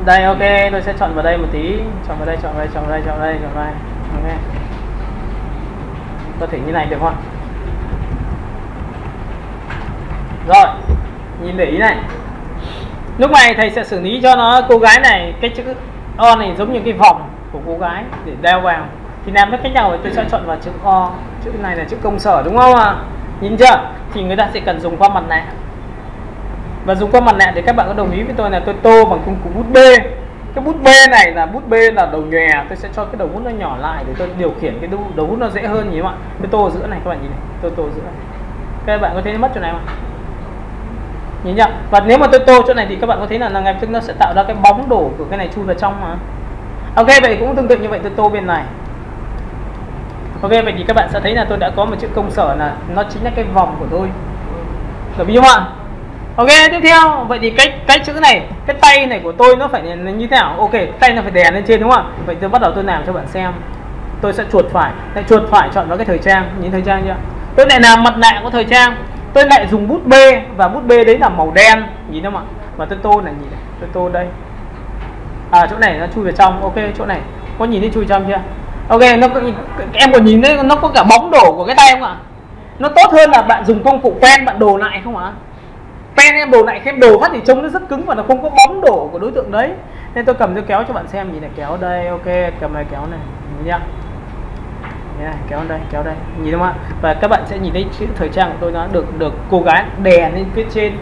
Đây ok, tôi sẽ chọn vào đây một tí, chọn vào đây, chọn vào đây, chọn vào đây, chọn vào đây, chọn vào đây. Ok. Có thể như này được không ạ? Rồi, nhìn để ý này. Lúc này thầy sẽ xử lý cho nó cô gái này cái chữ O này giống như cái vòng của cô gái để đeo vào. Thì làm cách nào thì tôi sẽ chọn vào chữ O, chữ này là chữ công sở đúng không ạ? Nhìn chưa? Thì người ta sẽ cần dùng qua mặt nạ. Và dùng qua mặt nạ thì các bạn có đồng ý với tôi là tôi tô bằng công cụ bút bê. Cái bút bê này là bút bê là đầu nhòe, tôi sẽ cho cái đầu bút nó nhỏ lại để tôi điều khiển cái đầu bút nó dễ hơn nhỉ các bạn. Tôi tô ở giữa này các bạn nhìn này, tôi tô ở giữa này. Các bạn có thấy nó mất chỗ này không? Nhìn nhá. Và nếu mà tôi tô chỗ này thì các bạn có thấy là ngay tức nó sẽ tạo ra cái bóng đổ của cái này chui vào trong mà. Ok, vậy cũng tương tự như vậy tôi tô bên này. Ok, vậy thì các bạn sẽ thấy là tôi đã có một chữ công sở là nó chính là cái vòng của tôi. Được không ạ? Ok, tiếp theo vậy thì cái chữ này, cái tay này của tôi nó phải là như thế nào? Ok, tay nó phải đè lên trên đúng không ạ? Vậy tôi bắt đầu tôi làm cho bạn xem. Tôi sẽ chuột phải chọn vào cái thời trang, nhìn thời trang chưa? Tôi lại làm mặt nạ của thời trang. Tôi lại dùng bút bê và bút bê đấy là màu đen, nhìn không ạ? Và tôi tô này, nhìn này, tôi tô đây. Chỗ này nó chui vào trong, ok, chỗ này có nhìn thấy chui trong chưa? Ok, em còn nhìn thấy nó có cả bóng đổ của cái tay không ạ? Nó tốt hơn là bạn dùng công cụ pen bạn đồ lại không ạ? Pen em đồ lại em đồ phát thì trông nó rất cứng và nó không có bóng đổ của đối tượng đấy. Nên tôi cầm tôi kéo cho bạn xem, nhìn này, kéo đây, ok, cầm này kéo này, nhìn nhá. Kéo đây, nhìn không ạ? Và các bạn sẽ nhìn thấy chữ thời trang của tôi nó được cô gái đè lên phía trên.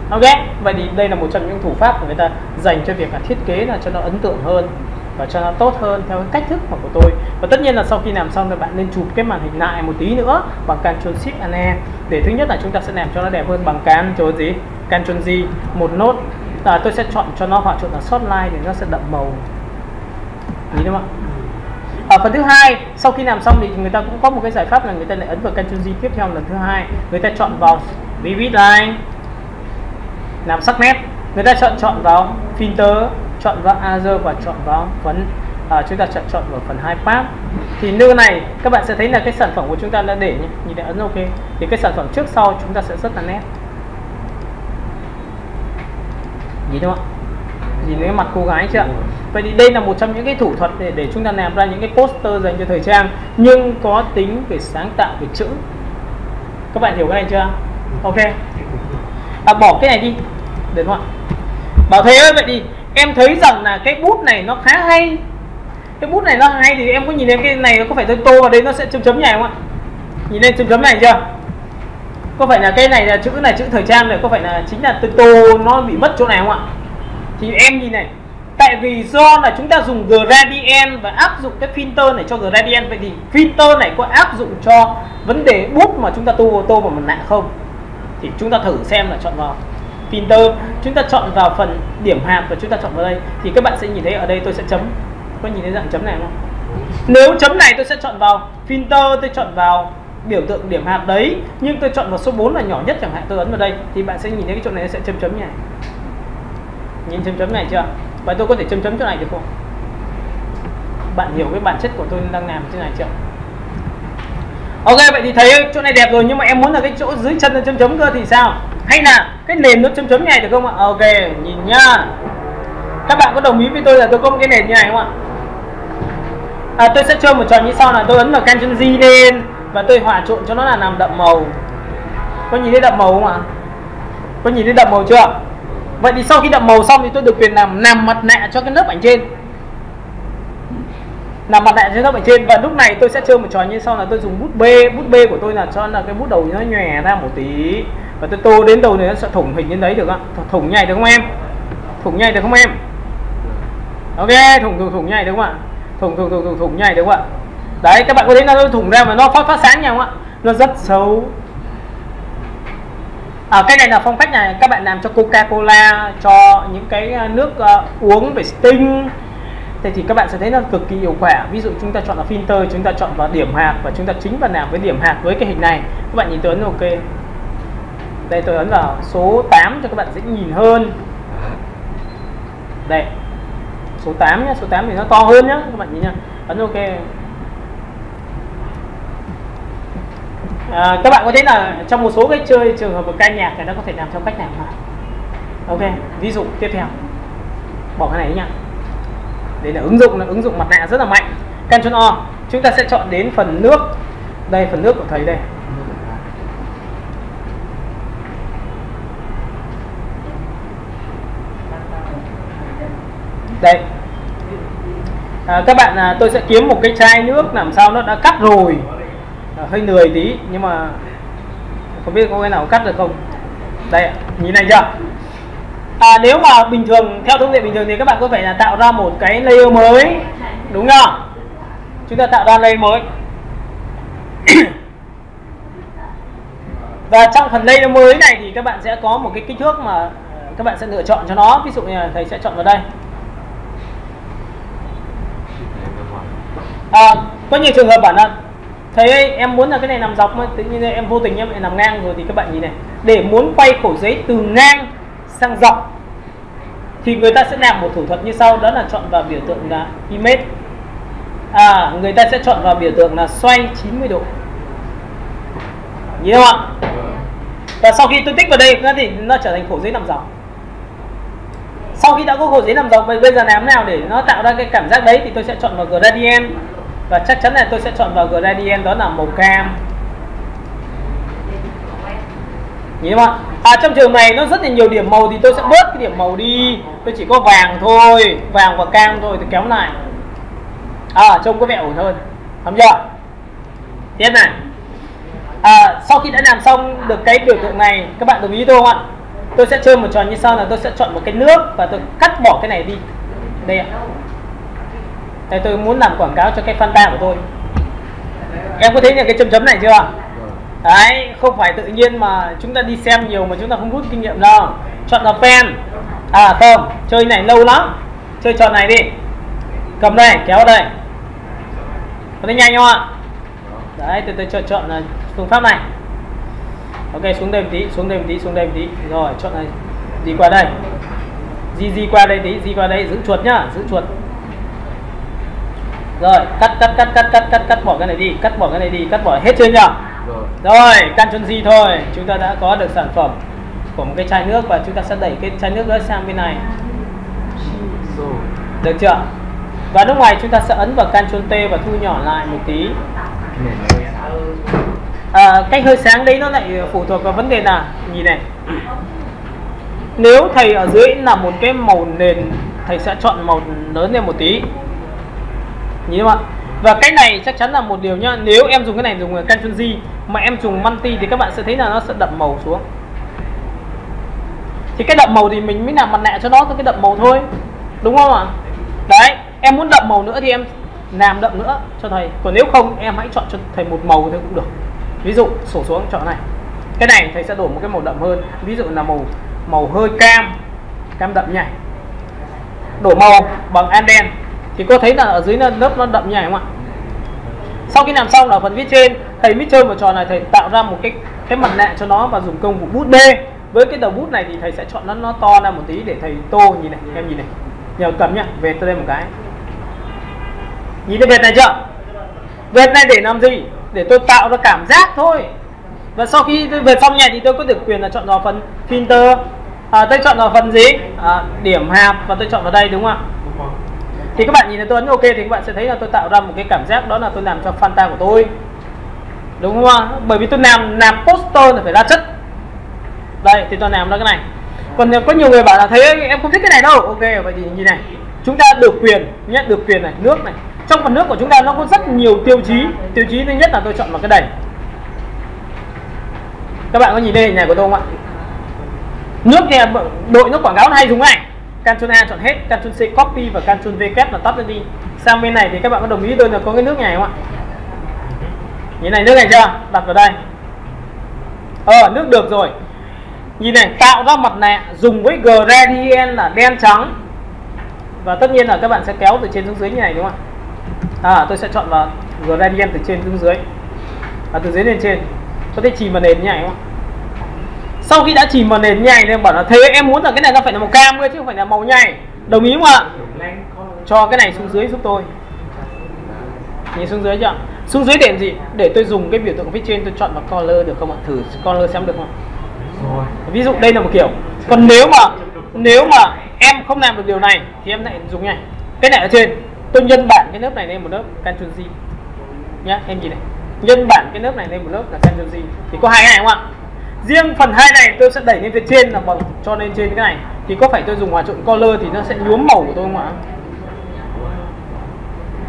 Ok, vậy thì đây là một trong những thủ pháp của người ta dành cho việc thiết kế là cho nó ấn tượng hơn và cho nó tốt hơn theo cái cách thức của tôi. Và tất nhiên là sau khi làm xong thì bạn nên chụp cái màn hình lại một tí nữa bằng Ctrl Shift and E để thứ nhất là chúng ta sẽ làm cho nó đẹp hơn bằng Ctrl G một nốt. Tôi sẽ chọn cho nó họa chọn là short line để nó sẽ đậm màu. Nhìn đúng không ạ? Ở phần thứ hai, sau khi làm xong thì người ta cũng có một cái giải pháp là người ta lại ấn vào Ctrl G tiếp theo lần thứ hai, người ta chọn vào Vivid Line làm sắc nét, người ta chọn vào Filter, chọn vào Other và chọn vào phần chúng ta chọn vào phần 2 Path. Thì nơi này các bạn sẽ thấy là cái sản phẩm của chúng ta đã để nhé, nhìn lại ấn OK thì cái sản phẩm trước sau chúng ta sẽ rất là nét. Nhìn đúng không ạ? Nhìn thấy mặt cô gái chưa? Vậy thì đây là một trong những cái thủ thuật để chúng ta làm ra những cái poster dành cho thời trang nhưng có tính về sáng tạo về chữ. Các bạn hiểu cái này chưa? OK. Bỏ cái này đi, được không ạ? Bảo thế ơi, vậy thì em thấy rằng là cái bút này nó khá hay. Cái bút này nó hay thì em có nhìn thấy cái này nó có phải tôi tô vào đây nó sẽ chấm chấm này không ạ? Nhìn lên chấm chấm này chưa? Có phải là cái này là chữ thời trang này, có phải là chính là tôi tô nó bị mất chỗ này không ạ? Thì em nhìn này, tại vì do là chúng ta dùng gradient và áp dụng cái filter này cho gradient, vậy thì filter này có áp dụng cho vấn đề bút mà chúng ta tô vào mặt nạ không? Thì chúng ta thử xem là chọn vào filter, chúng ta chọn vào phần điểm hạt và chúng ta chọn vào đây thì các bạn sẽ nhìn thấy ở đây tôi sẽ chấm, có nhìn thấy dạng chấm này không? Nếu chấm này tôi sẽ chọn vào filter, tôi chọn vào biểu tượng điểm hạt đấy, nhưng tôi chọn vào số 4 là nhỏ nhất chẳng hạn, tôi ấn vào đây thì bạn sẽ nhìn thấy cái chỗ này nó sẽ chấm chấm như này. Nhìn chấm chấm này chưa? Và tôi có thể chấm chấm chỗ này được không? Bạn hiểu cái bản chất của tôi đang làm thế này chưa? OK, vậy thì thấy chỗ này đẹp rồi, nhưng mà em muốn là cái chỗ dưới chân nó chấm chấm cơ thì sao? Hay là cái nền nó chấm chấm này được không ạ? OK, nhìn nhá. Các bạn có đồng ý với tôi là tôi có một cái nền như này không ạ? Tôi sẽ chơi một trò như sau là tôi ấn vào Ctrl G lên và tôi hòa trộn cho nó là làm đậm màu. Có nhìn thấy đậm màu không ạ? Có nhìn thấy đậm màu chưa? Vậy thì sau khi đậm màu xong thì tôi được quyền làm mặt nạ cho cái lớp ảnh trên. Làm mặt nạ trên lớp ảnh trên, và lúc này tôi sẽ chơi một trò như sau là tôi dùng bút B của tôi là cho là cái bút đầu nó nhòe ra một tí và tôi tô đến đầu này nó sẽ thủng hình lên đấy được không ạ? Thủng nhảy được không em? Thủng nhảy được không em? OK, thủng nhảy được không ạ? Thủng nhảy được không ạ? Đấy, các bạn có thấy là nó thủng ra mà nó phát sáng nhau không ạ? Nó rất xấu. Cái này là phong cách này các bạn làm cho Coca-Cola, cho những cái nước uống về Sting. Thế thì các bạn sẽ thấy nó cực kỳ hiệu quả. Ví dụ chúng ta chọn là filter, chúng ta chọn vào điểm hạt và chúng ta chính vào làm với điểm hạt với cái hình này. Các bạn nhìn tôi ấn OK. Đây tôi ấn vào số 8 cho các bạn dễ nhìn hơn. Đây. Số 8 nhé, số 8 thì nó to hơn nhé, các bạn nhìn nhá. Ấn OK. Các bạn có thấy là trong một số cái trường hợp của ca nhạc thì nó có thể làm theo cách này mà. OK, ví dụ tiếp theo. Bỏ cái này đi nhá. Đây là ứng dụng mặt nạ rất là mạnh. Ctrl O, chúng ta sẽ chọn đến phần nước. Đây phần nước của thầy đây. Đây. Các bạn tôi sẽ kiếm một cái chai nước làm sao nó đã cắt rồi. Hơi lười tí nhưng mà không biết có cái nào cắt được không. Đây, nhìn này chưa? Nếu mà bình thường theo thông lệ bình thường thì các bạn có phải là tạo ra một cái layer mới, đúng không? Chúng ta tạo ra layer mới. Và trong phần layer mới này thì các bạn sẽ có một cái kích thước mà các bạn sẽ lựa chọn cho nó. Ví dụ như là thầy sẽ chọn vào đây. Có nhiều trường hợp bảo là thầy ơi, em muốn là cái này nằm dọc mà tự nhiên em vô tình em lại nằm ngang rồi thì các bạn nhìn này. Để muốn quay khổ giấy từ ngang sang dọc thì người ta sẽ làm một thủ thuật như sau, đó là chọn vào biểu tượng là image. Người ta sẽ chọn vào biểu tượng là xoay 90 độ. Nhìn không ạ? Và sau khi tôi tích vào đây thì nó trở thành khổ giấy nằm dọc. Sau khi đã có khổ giấy nằm dọc, bây giờ làm nào để nó tạo ra cái cảm giác đấy thì tôi sẽ chọn vào gradient. Và chắc chắn là tôi sẽ chọn vào gradient, đó là màu cam. Nhìn không ạ? Trong trường này nó rất là nhiều điểm màu thì tôi sẽ bớt cái điểm màu đi. Tôi chỉ có vàng thôi, vàng và cam thôi thì kéo lại. Trông có vẻ ổn hơn. Thấy chưa? Tiếp này. Sau khi đã làm xong được cái biểu tượng này, các bạn đồng ý tôi không ạ? Tôi sẽ chơi một trò như sau là tôi sẽ chọn một cái nước và tôi cắt bỏ cái này đi. Đây ạ. Đây tôi muốn làm quảng cáo cho cái Fanta của tôi. Em có thấy những cái chấm chấm này chưa ạ? Đấy, không phải tự nhiên mà chúng ta đi xem nhiều mà chúng ta không rút kinh nghiệm đâu. Chọn là pen. Không, chơi này lâu lắm. Chơi trò này đi. Cầm đây, kéo đây. Có thấy nhanh không ạ? Đấy, tôi chọn là phương pháp này. Ok, xuống đây một tí, xuống đây một tí, xuống đây một tí. Rồi, chọn này. Di qua đây. Di qua đây tí, di qua đây, giữ chuột nhá, giữ chuột. Rồi, cắt bỏ cái này đi, cắt bỏ cái này đi, cắt bỏ hết chưa nhỉ? Rồi, Ctrl G thôi, chúng ta đã có được sản phẩm của một cái chai nước và chúng ta sẽ đẩy cái chai nước đó sang bên này. Được chưa? Và lúc này chúng ta sẽ ấn vào Ctrl T và thu nhỏ lại một tí. Cách hơi sáng đấy nó lại phụ thuộc vào vấn đề là nhìn này. Nếu thầy ở dưới là một cái màu nền, thầy sẽ chọn màu lớn lên một tí. Nhìn không ạ? Và cái này chắc chắn là một điều nhá. Nếu em dùng cái này dùng Ctrl G mà em dùng multi thì các bạn sẽ thấy là nó sẽ đậm màu xuống. Thì cái đậm màu thì mình mới làm mặt nạ cho nó cái đậm màu thôi, đúng không ạ? Đấy, em muốn đậm màu nữa thì em làm đậm nữa cho thầy. Còn nếu không em hãy chọn cho thầy một màu thôi cũng được. Ví dụ sổ xuống chọn này. Cái này thầy sẽ đổ một cái màu đậm hơn. Ví dụ là màu hơi cam đậm nhảy. Đổ màu bằng an đen thì cô thấy là ở dưới lớp nó đậm nhảy không ạ? Sau khi làm xong là phần viết trên, thầy mới chơi một trò này, thầy tạo ra một cái mặt nạ cho nó và dùng công cụ bút B. Với cái đầu bút này thì thầy sẽ chọn nó to ra một tí để thầy tô. Nhìn này, em nhìn này, nhờ cầm nhá, vệt tôi đây một cái. Nhìn thấy vệt này chưa? Vệt này để làm gì? Để tôi tạo ra cảm giác thôi. Và sau khi tôi vệt xong nhảy thì tôi có được quyền là chọn vào phần filter. Tôi chọn vào phần gì? Điểm hạp và tôi chọn vào đây, đúng không ạ? Thì các bạn nhìn thấy tôi ấn OK thì các bạn sẽ thấy là tôi tạo ra một cái cảm giác, đó là tôi làm cho Fanta của tôi, đúng không ạ? Bởi vì tôi làm poster là phải ra chất. Đây thì tôi làm ra cái này. Còn có nhiều người bảo là thấy em không thích cái này đâu. Ok, vậy thì nhìn này, chúng ta được quyền nhé, được quyền này, nước này. Trong phần nước của chúng ta nó có rất nhiều tiêu chí. Tiêu chí thứ nhất là tôi chọn vào cái đầy. Các bạn có nhìn đây hình này của tôi không ạ? Nước thì đội nước quảng cáo hay dùng này. Ctrl A chọn hết, Ctrl C copy và Ctrl V kép là tắt đi. Sang bên này thì các bạn có đồng ý tôi là có cái nước này không ạ? Nhìn này, nước này chưa? Đặt vào đây. Nước được rồi. Nhìn này, tạo ra mặt nạ dùng với gradient là đen trắng. Và tất nhiên là các bạn sẽ kéo từ trên xuống dưới như này, đúng không? Tôi sẽ chọn vào gradient từ trên xuống dưới. Từ dưới lên trên. Có thể chìm vào nền như này không ạ? Sau khi đã chìm vào nền như này thì bảo là thế em muốn là cái này nó phải là màu cam chứ không phải là màu nhảy. Đồng ý không ạ? Cho cái này xuống dưới giúp tôi. Nhìn xuống dưới chưa? Xuống dưới để làm gì? Để tôi dùng cái biểu tượng phía trên tôi chọn vào color được không ạ? Thử color xem được không? Ví dụ đây là một kiểu. Còn nếu mà em không làm được điều này thì em lại dùng này. Cái này ở trên, tôi nhân bản cái lớp này lên một lớp, Ctrl G nhá, em nhìn này. Nhân bản cái lớp này lên một lớp là Ctrl G. Thì có hai cái này không ạ? Riêng phần 2 này tôi sẽ đẩy lên phía trên là bằng cho lên trên cái này. Thì có phải tôi dùng hòa trộn color thì nó sẽ nhuốm màu của tôi không ạ?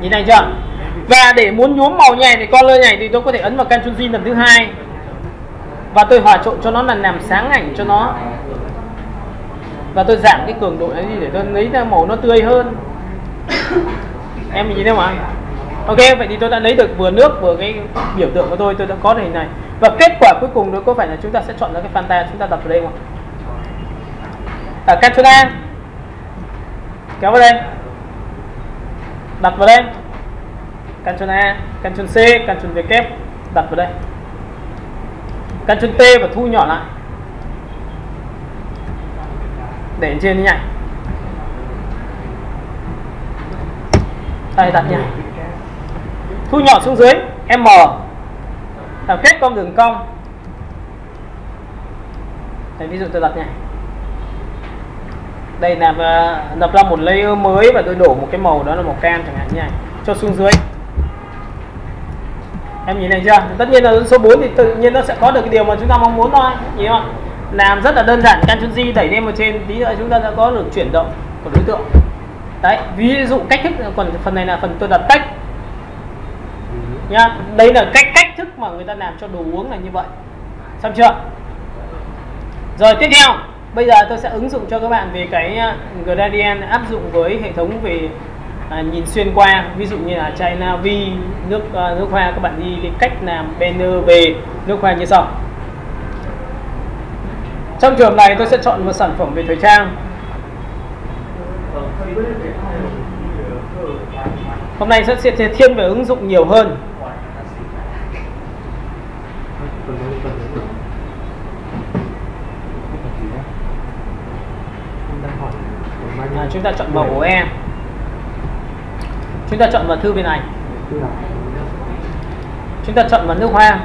Nhìn này chưa? Và để muốn nhuốm màu nhảy thì color này thì tôi có thể ấn vào Ctrl G lần thứ 2 và tôi hòa trộn cho nó là làm sáng ảnh cho nó. Và tôi giảm cái cường độ này đi để tôi lấy ra màu nó tươi hơn. Em nhìn thấy không ạ? Ok, vậy thì tôi đã lấy được vừa nước vừa cái biểu tượng của tôi đã có hình này. Và kết quả cuối cùng đó có phải là chúng ta sẽ chọn ra cái Fanta, chúng ta đặt vào đây không ạ? Ctrl A kéo vào đây, đặt vào đây, Ctrl A, Ctrl C, Ctrl V kép đặt vào đây, Ctrl T và thu nhỏ lại để lên trên như này. Đây đặt nhỉ. Thu nhỏ xuống dưới M, kết con đường cong. Đây, ví dụ tôi đặt này. Đây là lập ra một layer mới và tôi đổ một cái màu đó là màu cam chẳng hạn như này cho xuống dưới. Em nhìn này chưa? Tất nhiên là số 4 thì tự nhiên nó sẽ có được cái điều mà chúng ta mong muốn thôi. Nhìn không ạ? Làm rất là đơn giản, Ctrl G đẩy lên một trên tí nữa chúng ta đã có được chuyển động của đối tượng. Đấy, ví dụ cách thức, còn phần này là phần tôi đặt cách nhá. Đây là cách thức mà người ta làm cho đồ uống là như vậy. Xong chưa? Rồi tiếp theo, bây giờ tôi sẽ ứng dụng cho các bạn về cái gradient áp dụng với hệ thống về nhìn xuyên qua. Ví dụ như là chai Navi, nước hoa, các bạn đi cái cách làm banner về nước hoa như sau. Trong trường này tôi sẽ chọn một sản phẩm về thời trang. Hôm nay sẽ thiên về ứng dụng nhiều hơn. Chúng ta chọn màu E. Chúng ta chọn vào thư bên này. Chúng ta chọn vào nước hoa.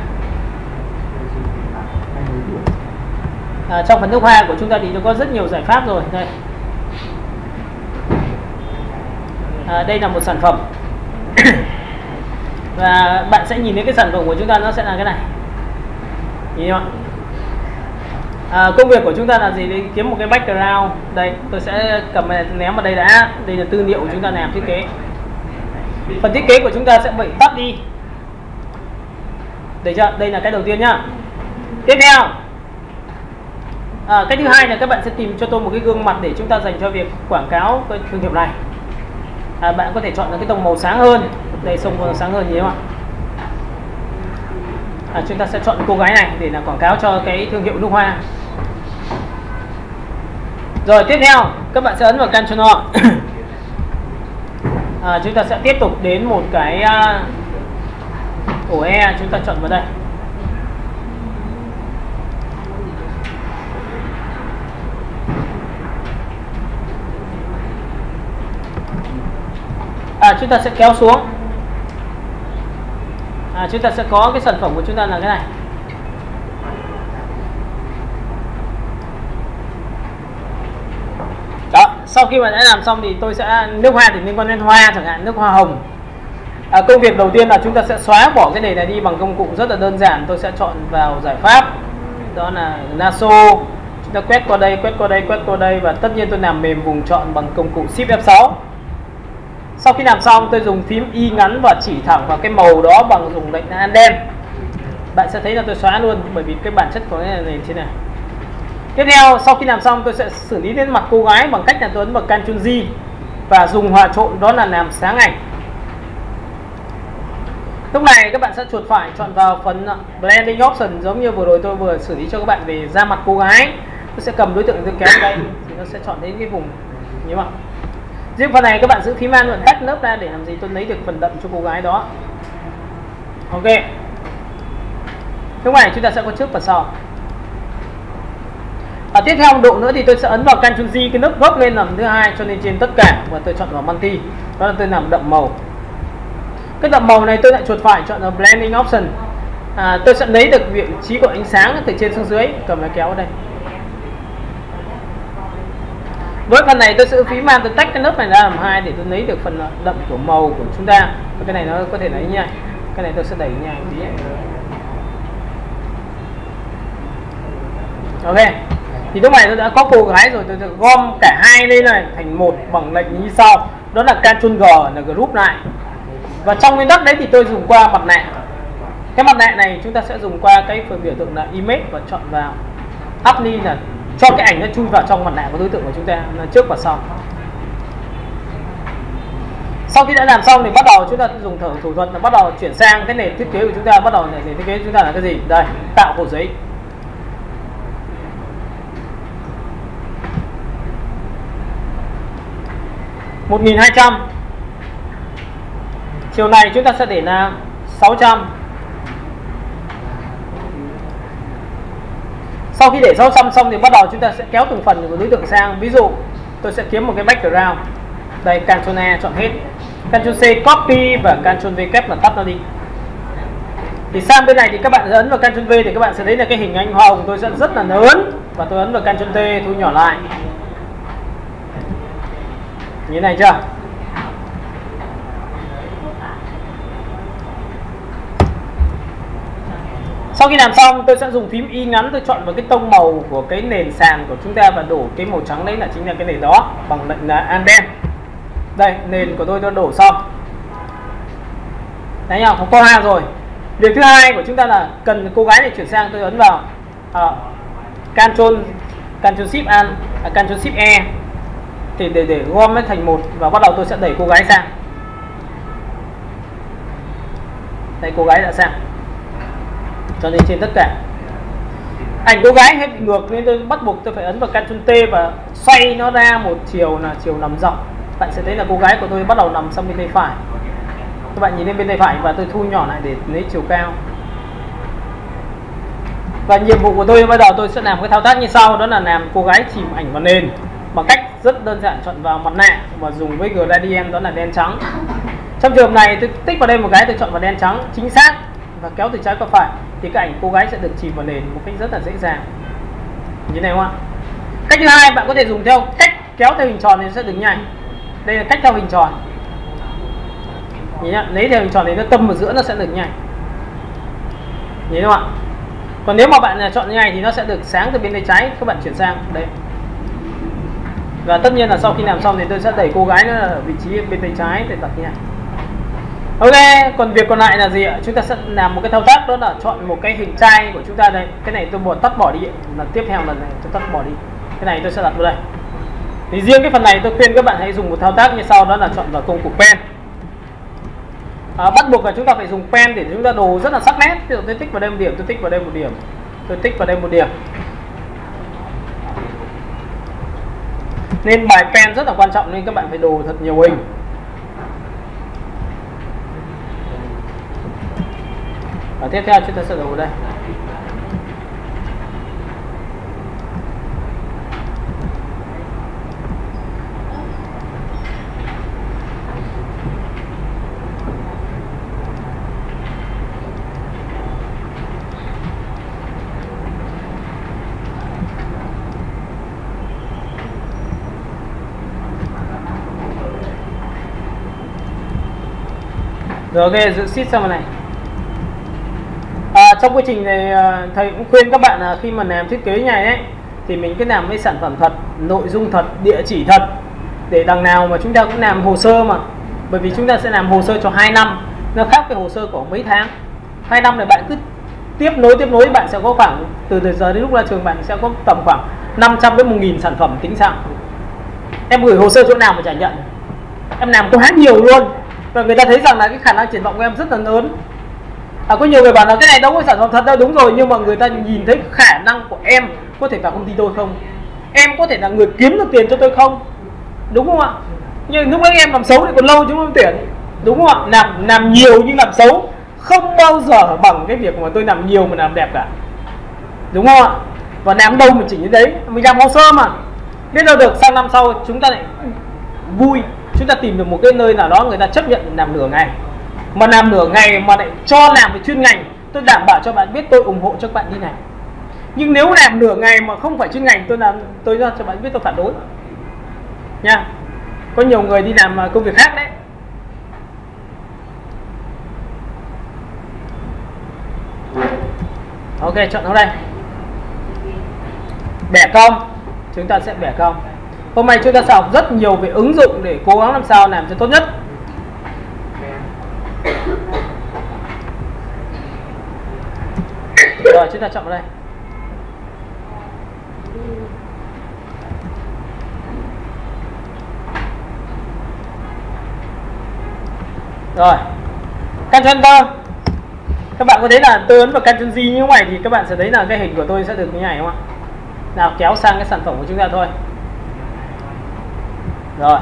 Trong phần nước hoa của chúng ta thì nó có rất nhiều giải pháp rồi. Đây. Đây là một sản phẩm. Và bạn sẽ nhìn thấy cái sản phẩm của chúng ta nó sẽ là cái này. Nhìn không ạ? Công việc của chúng ta là gì? Để kiếm một cái background. Đây, tôi sẽ cầm này ném vào đây đã. Đây là tư liệu của chúng ta làm thiết kế. Phần thiết kế của chúng ta sẽ bị tắt đi. Được chưa? Đây là cái đầu tiên nhá. Tiếp theo, cái thứ hai là các bạn sẽ tìm cho tôi một cái gương mặt để chúng ta dành cho việc quảng cáo cái thương hiệu này. Bạn có thể chọn cái tông màu sáng hơn. Đây, tông màu sáng hơn nhiều ạ. Chúng ta sẽ chọn cô gái này để là quảng cáo cho cái thương hiệu nước hoa. Rồi tiếp theo các bạn sẽ ấn vào Ctrl. Chúng ta sẽ tiếp tục đến một cái ổ E, chúng ta chọn vào đây. Chúng ta sẽ kéo xuống. Chúng ta sẽ có cái sản phẩm của chúng ta là cái này. Đó, sau khi mà đã làm xong thì tôi sẽ nước hoa thì liên quan đến hoa, chẳng hạn nước hoa hồng. Công việc đầu tiên là chúng ta sẽ xóa bỏ cái đề này đi bằng công cụ rất là đơn giản. Tôi sẽ chọn vào giải pháp, đó là lasso. Chúng ta quét qua đây, quét qua đây, quét qua đây, và tất nhiên tôi làm mềm vùng chọn bằng công cụ Shift F6. Sau khi làm xong, tôi dùng phím Y ngắn và chỉ thẳng vào cái màu đó bằng dùng lệnh Undo. Bạn sẽ thấy là tôi xóa luôn, bởi vì cái bản chất của cái này thế này. Tiếp theo, sau khi làm xong, tôi sẽ xử lý đến mặt cô gái bằng cách là tôi ấn vào Ctrl G và dùng hòa trộn, đó là làm sáng ảnh. Lúc này các bạn sẽ chuột phải chọn vào phần Blending Option, giống như vừa rồi tôi vừa xử lý cho các bạn về da mặt cô gái. Tôi sẽ cầm đối tượng tôi kéo đây thì nó sẽ chọn đến cái vùng như vậy. Riêng phần này các bạn giữ phím An và tách lớp ra để làm gì? Tôi lấy được phần đậm cho cô gái đó. Ok. Lúc này chúng ta sẽ có trước và sau. Tiếp theo một độ nữa thì tôi sẽ ấn vào Ctrl G, cái nấc gấp lên làm thứ hai, cho nên trên tất cả, và tôi chọn vào multi, đó là tôi làm đậm màu. Cái đậm màu này tôi lại chuột phải chọn vào Blending Option. Tôi sẽ lấy được vị trí của ánh sáng từ trên xuống dưới, cầm nó kéo ở đây. Với phần này tôi sẽ phím An, tôi tách cái lớp này ra làm hai để tôi lấy được phần đậm của màu của chúng ta. Và cái này nó có thể lấy như này. Cái này tôi sẽ đẩy như này tí. Ok. Thì lúc này tôi đã có cô gái rồi, tôi sẽ gom cả hai lên này thành một bằng lệnh như sau. Đó là Ctrl G là group lại. Và trong nguyên tắc đấy thì tôi dùng qua mặt nạ. Cái mặt nạ này chúng ta sẽ dùng qua cái phần biểu tượng là image và chọn vào Apply, là cho cái ảnh nó chui vào trong mặt nạ của đối tượng của chúng ta, là trước và sau. Sau khi đã làm xong thì bắt đầu chúng ta dùng thủ thuật là bắt đầu chuyển sang cái nền thiết kế của chúng ta. Bắt đầu nền thiết kế của chúng ta là cái gì? Đây, tạo khổ giấy. $1.200. Chiều này chúng ta sẽ để là 600. Sau khi để 600 xong thì bắt đầu chúng ta sẽ kéo từng phần của đối tượng sang. Ví dụ tôi sẽ kiếm một cái background. Đây, Ctrl A chọn hết, Ctrl C copy và Ctrl V kép là tắt nó đi. Thì sang bên này thì các bạn ấn vào Ctrl V thì các bạn sẽ thấy là cái hình anh hoa hồng tôi sẽ rất là lớn, và tôi ấn vào Ctrl T thu nhỏ lại. Như thế này chưa? Sau khi làm xong tôi sẽ dùng phím Y ngắn, tôi chọn vào cái tông màu của cái nền sàn của chúng ta và đổ cái màu trắng đấy là chính là cái nền đó bằng lệnh là Undo. Đây, nền của tôi đổ xong. Đấy nhá, không có hoa rồi. Việc thứ hai của chúng ta là cần cô gái này chuyển sang, tôi ấn vào Ctrl Shift An, Ctrl Shift E thì để gom nó thành một, và bắt đầu tôi sẽ đẩy cô gái sang. Đây, cô gái đã sang. Cho nên trên tất cả ảnh cô gái hơi bị ngược nên tôi bắt buộc tôi phải ấn vào Ctrl T và xoay nó ra một chiều là chiều nằm dọc. Bạn sẽ thấy là cô gái của tôi bắt đầu nằm sang bên tay phải. Các bạn nhìn lên bên tay phải và tôi thu nhỏ lại để lấy chiều cao. Và nhiệm vụ của tôi bây giờ tôi sẽ làm cái thao tác như sau, đó là làm cô gái chìm ảnh vào nền bằng cách rất đơn giản, chọn vào mặt nạ và dùng với gradient, đó là đen trắng. Trong trường hợp này tôi tích vào đây một cái, tôi chọn vào đen trắng chính xác và kéo từ trái qua phải thì cái ảnh cô gái sẽ được chìm vào nền một cách rất là dễ dàng. Như này không ạ? Cách thứ hai, bạn có thể dùng theo cách kéo theo hình tròn thì sẽ được nhanh. Đây là cách theo hình tròn. Nhìn nhá, lấy theo hình tròn thì nó tâm vào giữa nó sẽ được nhanh. Nhìn không ạ? Còn nếu mà bạn chọn như này thì nó sẽ được sáng từ bên tay trái, các bạn chuyển sang đây. Và tất nhiên là sau khi làm xong thì tôi sẽ đẩy cô gái nó ở vị trí bên tay trái để đặt như này. Ok, còn việc còn lại là gì ạ? Chúng ta sẽ làm một cái thao tác, đó là chọn một cái hình trai của chúng ta đây. Cái này tôi tắt bỏ đi, là tiếp theo lần này tôi tắt bỏ đi. Cái này tôi sẽ đặt vào đây. Thì riêng cái phần này tôi khuyên các bạn hãy dùng một thao tác như sau, đó là chọn vào công cụ pen. Bắt buộc là chúng ta phải dùng pen để chúng ta đồ rất là sắc nét. Ví dụ tôi tích vào đây một điểm, tôi tích vào đây một điểm, tôi tích vào đây một điểm. Nên bài pen rất là quan trọng nên các bạn phải đồ thật nhiều hình. Và tiếp theo chúng ta sẽ đồ vào đây. Rồi ok, giữ sheet sang vào này. Trong quá trình này thầy cũng khuyên các bạn là khi mà làm thiết kế như này ấy, thì mình cứ làm với sản phẩm thật, nội dung thật, địa chỉ thật, để đằng nào mà chúng ta cũng làm hồ sơ mà. Bởi vì chúng ta sẽ làm hồ sơ cho 2 năm, nó khác với hồ sơ của mấy tháng. 2 năm này bạn cứ tiếp nối bạn sẽ có khoảng từ giờ đến lúc ra trường bạn sẽ có tầm khoảng 500 đến 1000 sản phẩm tính sao. Em gửi hồ sơ chỗ nào mà chả nhận. Em làm quá nhiều luôn. Và người ta thấy rằng là cái khả năng triển vọng của em rất là lớn. Có nhiều người bảo là cái này đâu có sản phẩm thật đâu. Đúng rồi, nhưng mà người ta nhìn thấy khả năng của em có thể vào công ty tôi không, em có thể là người kiếm được tiền cho tôi không, đúng không ạ? Nhưng lúc ấy em làm xấu thì còn lâu chúng không tuyển, đúng không ạ? Làm nhiều nhưng làm xấu không bao giờ bằng cái việc mà tôi làm nhiều mà làm đẹp cả, đúng không ạ? Và làm đâu mình chỉnh đến đấy, mình làm hồ sơ mà biết đâu được sang năm sau chúng ta lại vui, chúng ta tìm được một cái nơi nào đó người ta chấp nhận làm nửa ngày. Mà làm nửa ngày mà lại cho làm về chuyên ngành, tôi đảm bảo cho bạn biết tôi ủng hộ cho các bạn đi này. Nhưng nếu làm nửa ngày mà không phải chuyên ngành, tôi ra cho bạn biết tôi phản đối nha. Có nhiều người đi làm công việc khác đấy. Ok, chọn nó đây. Bẻ cong, chúng ta sẽ bẻ cong. Hôm nay chúng ta sẽ học rất nhiều về ứng dụng để cố gắng làm sao làm cho tốt nhất. Rồi chúng ta chọn vào đây. Rồi Ctrl. Các bạn có thấy là tôi ấn vào Ctrl G như thế này thì các bạn sẽ thấy là cái hình của tôi sẽ được như này, không ạ? Nào, kéo sang cái sản phẩm của chúng ta thôi. Rồi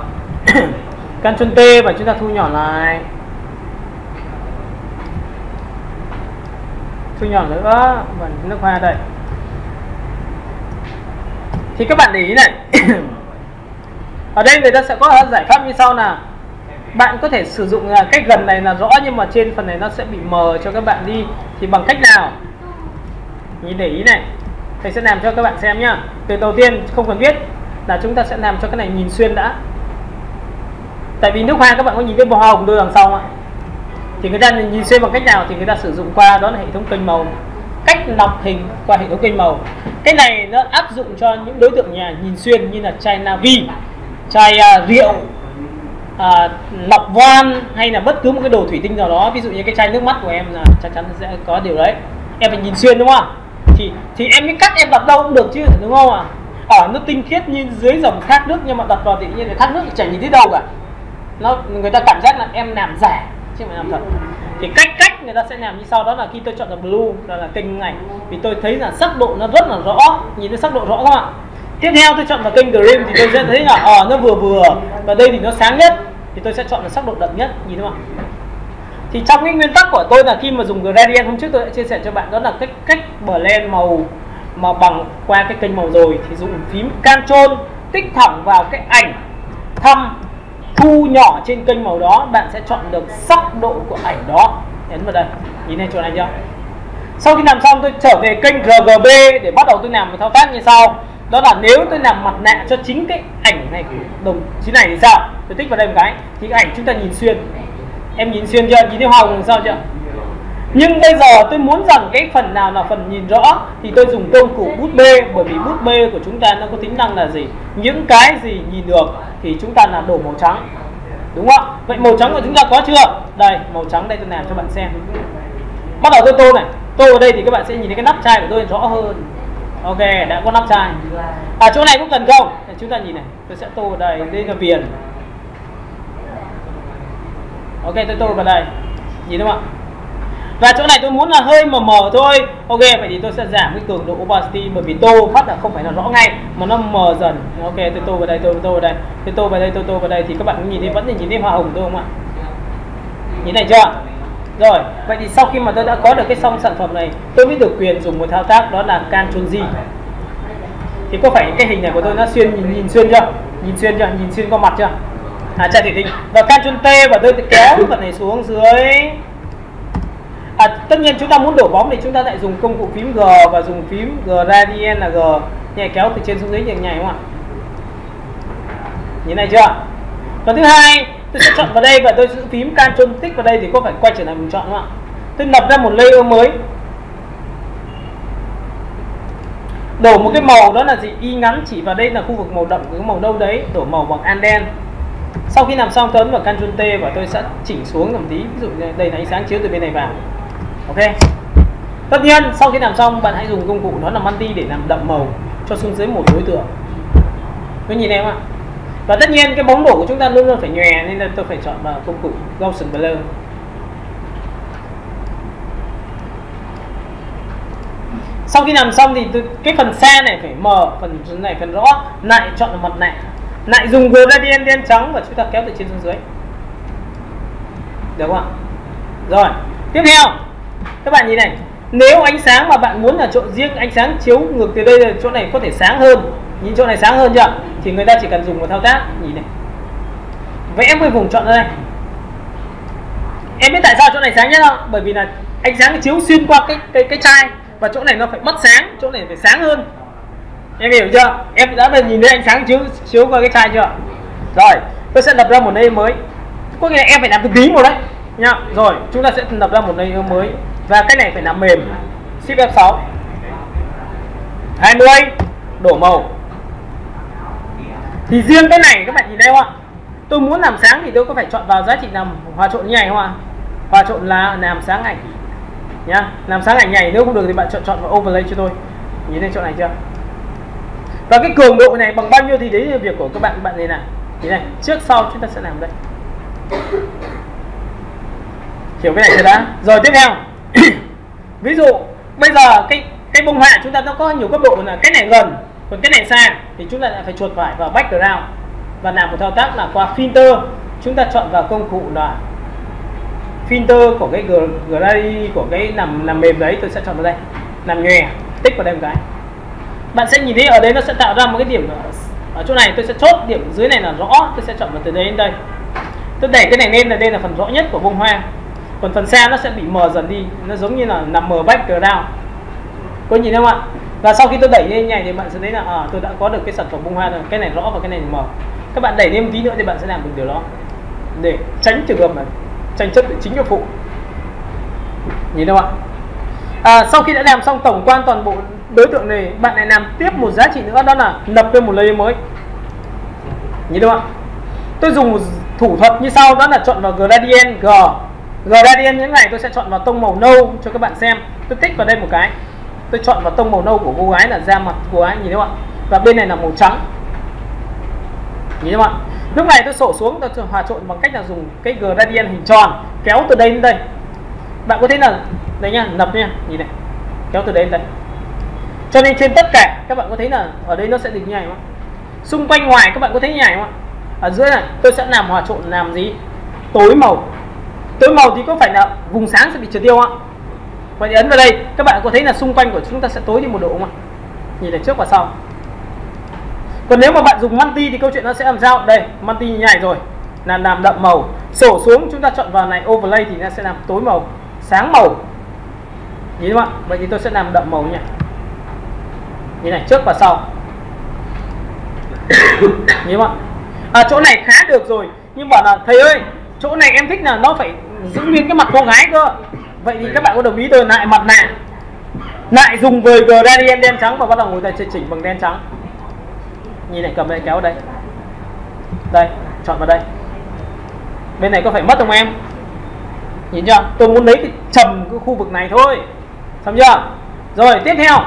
Ctrl T và chúng ta thu nhỏ lại. Thu nhỏ nữa và nước hoa đây. Thì các bạn để ý này ở đây người ta sẽ có giải pháp như sau nào. Bạn có thể sử dụng cách gần này là rõ, nhưng mà trên phần này nó sẽ bị mờ cho các bạn đi. Thì bằng cách nào? Nhìn để ý này, thầy sẽ làm cho các bạn xem nhá. Từ đầu tiên không cần biết là chúng ta sẽ làm cho cái này nhìn xuyên đã. Tại vì nước hoa các bạn có nhìn cái màu hồng đôi đằng sau ạ. Thì người ta nhìn xuyên bằng cách nào thì người ta sử dụng qua đó là hệ thống kênh màu, cách lọc hình qua hệ thống kênh màu. Cái này nó áp dụng cho những đối tượng nhà nhìn xuyên như là chai Navi, chai rượu, lọc voan hay là bất cứ một cái đồ thủy tinh nào đó. Ví dụ như cái chai nước mắt của em là chắc chắn sẽ có điều đấy. Em phải nhìn xuyên đúng không? Thì em mới cắt em đặt đâu cũng được chứ, đúng không ạ? Nó tinh khiết như dưới dòng thác nước, nhưng mà đặt vào tự nhiên thì thác nước thì chẳng nhìn thấy đâu cả. Người ta cảm giác là em làm giả chứ không phải làm thật. Thì cách người ta sẽ làm như sau, đó là khi tôi chọn là blue, đó là kênh này, vì tôi thấy là sắc độ nó rất là rõ, nhìn thấy sắc độ rõ không ạ? Tiếp theo tôi chọn vào kênh Dream thì tôi sẽ thấy là nó vừa và đây thì nó sáng nhất, thì tôi sẽ chọn là sắc độ đậm nhất, nhìn thấy không ạ? Thì trong cái nguyên tắc của tôi là khi mà dùng gradient, hôm trước tôi đã chia sẻ cho bạn đó là cách blend màu bằng qua cái kênh màu rồi, thì dùng phím Ctrl tích thẳng vào cái ảnh thăm thu nhỏ trên kênh màu đó, bạn sẽ chọn được sắc độ của ảnh đó. Ấn vào đây, nhìn thấy chỗ này chưa? Sau khi làm xong tôi trở về kênh RGB để bắt đầu tôi làm một thao tác như sau. Đó là nếu tôi làm mặt nạ cho chính cái ảnh này của đồng chí này thì sao? Tôi tích vào đây một cái thì cái ảnh chúng ta nhìn xuyên. Em nhìn xuyên chưa? Nhìn thấy hoa hồng sao chưa? Nhưng bây giờ tôi muốn rằng cái phần nào là phần nhìn rõ thì tôi dùng công cụ bút B, bởi vì bút B của chúng ta nó có tính năng là gì? Những cái gì nhìn được thì chúng ta là đổ màu trắng. Đúng không? Vậy màu trắng của chúng ta có chưa? Đây, màu trắng đây tôi làm cho bạn xem. Bắt đầu tôi tô này. Tô ở đây thì các bạn sẽ nhìn thấy cái nắp chai của tôi rõ hơn. Ok, đã có nắp chai. Chỗ này cũng cần không? Chúng ta nhìn này, tôi sẽ tô ở đây, đây là viền. Ok, tôi tô vào đây. Nhìn đúng không ạ? Và chỗ này tôi muốn là hơi mờ mờ thôi. Ok, vậy thì tôi sẽ giảm cái cường độ opacity, bởi vì tô phát là không phải là rõ ngay mà nó mờ dần. Ok, tôi tô vào đây, tôi tô vào đây, tôi tô vào đây, tôi tô vào đây thì các bạn cũng nhìn thấy, vẫn nhìn thấy hoa hồng tôi không ạ? Nhìn này chưa? Rồi, vậy thì sau khi mà tôi đã có được cái xong sản phẩm này, tôi mới được quyền dùng một thao tác đó là Ctrl G. Thì có phải cái hình này của tôi nó nhìn xuyên chưa? Nhìn xuyên chưa? Nhìn xuyên qua mặt chưa? Chạy thủy tinh. Và Ctrl T và tôi kéo phần này xuống dưới. Tất nhiên chúng ta muốn đổ bóng thì chúng ta lại dùng công cụ phím G và dùng phím Gradient là G, nhảy kéo từ trên xuống dưới nhảy đúng không ạ? Nhìn này chưa? Phần thứ hai, tôi sẽ chọn vào đây và tôi giữ phím Ctrl tích vào đây thì có phải quay trở lại mình chọn đúng không ạ? Tôi lập ra một layer mới. Đổ một cái màu đó là gì? Y ngắn chỉ vào đây là khu vực màu đậm, cái màu đâu đấy, đổ màu bằng Anden. Sau khi làm xong tôi ấn vào Ctrl T và tôi sẽ chỉnh xuống một tí, ví dụ như đây là ánh sáng chiếu từ bên này vào. Ok. Tất nhiên sau khi làm xong bạn hãy dùng công cụ đó là multi để làm đậm màu cho xuống dưới một đối tượng. Có nhìn em ạ? Và tất nhiên cái bóng đổ của chúng ta luôn luôn phải nhòe nên là tôi phải chọn vào công cụ Gaussian Blur. Sau khi làm xong thì cái phần xa này phải mờ, phần này phần rõ, lại chọn vào mặt nạ. Lại dùng gradient đen trắng và chúng ta kéo từ trên xuống dưới. Được không ạ? Rồi, tiếp theo các bạn nhìn này, nếu ánh sáng mà bạn muốn là chỗ riêng ánh sáng chiếu ngược từ đây, chỗ này có thể sáng hơn, nhìn chỗ này sáng hơn chưa? Thì người ta chỉ cần dùng một thao tác, nhìn này, vẽ một vùng chọn ra đây. Em biết tại sao chỗ này sáng nhất không? Bởi vì là ánh sáng chiếu xuyên qua cái chai và chỗ này nó phải mất sáng, chỗ này phải sáng hơn. Em hiểu chưa? Em đã nhìn thấy ánh sáng chiếu qua cái chai chưa? Rồi, tôi sẽ lập ra một layer mới. Có nghĩa là em phải làm từ tí một đấy nha. Rồi, chúng ta sẽ lập ra một layer mới và cái này phải làm mềm. Shift F6. 20 đổ màu. Thì riêng cái này các bạn nhìn thấy không ạ? Tôi muốn làm sáng thì tôi có phải chọn vào giá trị làm hòa trộn như này không ạ? Hòa trộn là làm sáng ảnh nhá. Làm sáng ảnh này, nếu không được thì bạn chọn vào overlay cho tôi. Nhìn thấy chỗ này chưa? Và cái cường độ này bằng bao nhiêu thì đấy là việc của các bạn này nào. Thế này, trước sau chúng ta sẽ làm đây. Hiểu cái này chưa đã? Rồi tiếp theo. Ví dụ bây giờ cái bông họa chúng ta nó có nhiều cấp độ, là cái này gần, còn cái này xa thì chúng ta lại phải chuột phải vào background và làm một thao tác là qua filter. Chúng ta chọn vào công cụ là filter của cái gradient của cái làm mềm đấy, tôi sẽ chọn vào đây, làm nhòe, tích vào đây một cái. Bạn sẽ nhìn thấy ở đây nó sẽ tạo ra một cái điểm ở chỗ này, tôi sẽ chốt điểm dưới này là rõ, tôi sẽ chọn vào từ đây đến đây. Tôi đẩy cái này lên là đây là phần rõ nhất của bông hoa, còn phần xa nó sẽ bị mờ dần đi, nó giống như là nằm mờ background. Có nhìn không ạ? Và sau khi tôi đẩy lên này thì bạn sẽ thấy là tôi đã có được cái sản phẩm bông hoa rồi, cái này rõ và cái này mờ. Các bạn đẩy lên một tí nữa thì bạn sẽ làm được điều đó để tránh trường hợp mà tranh chấp chính và phụ. Nhìn đâu ạ? Sau khi đã làm xong tổng quan toàn bộ đối tượng này, bạn lại làm tiếp một giá trị nữa, đó là lập lên một layer mới. Nhìn đâu ạ? Tôi dùng một thủ thuật như sau, đó là chọn vào gradient G. Gradient như thế này tôi sẽ chọn vào tông màu nâu cho các bạn xem. Tôi tích vào đây một cái, tôi chọn vào tông màu nâu của cô gái là da mặt của cô gái, nhìn thấy không ạ? Và bên này là màu trắng, nhìn thấy không ạ? Lúc này tôi sổ xuống, tôi hòa trộn bằng cách là dùng cái gradient hình tròn, kéo từ đây đến đây. Bạn có thấy là đây nhá, lập nha, nhìn này, kéo từ đây đến đây. Cho nên trên tất cả các bạn có thấy là ở đây nó sẽ được như này không ạ? Xung quanh ngoài các bạn có thấy như này không ạ? Ở dưới này tôi sẽ làm hòa trộn, làm gì? Tối màu. Tối màu thì có phải là vùng sáng sẽ bị trượt tiêu không? Vậy thì ấn vào đây, các bạn có thấy là xung quanh của chúng ta sẽ tối đi một độ không ạ? Nhìn ở trước và sau. Còn nếu mà bạn dùng multi thì câu chuyện nó sẽ làm sao? Đây, multi như này rồi, là làm đậm màu. Sổ xuống chúng ta chọn vào này overlay thì nó sẽ làm tối màu, sáng màu. Nhìn không ạ? Vậy thì tôi sẽ làm đậm màu nha. Như này, trước và sau. Nhìn không ạ? Chỗ này khá được rồi, nhưng bảo là thầy ơi, chỗ này em thích là nó phải giữ nguyên cái mặt con gái cơ. Vậy thì các bạn có đồng ý tôi lại mặt nạ, lại dùng với gradient đen trắng và bắt đầu ngồi tay chỉnh bằng đen trắng. Nhìn này, cầm đây kéo đây, đây chọn vào đây. Bên này có phải mất không em? Nhìn chưa? Tôi muốn lấy cái trầm cái khu vực này thôi, xong chưa? Rồi tiếp theo,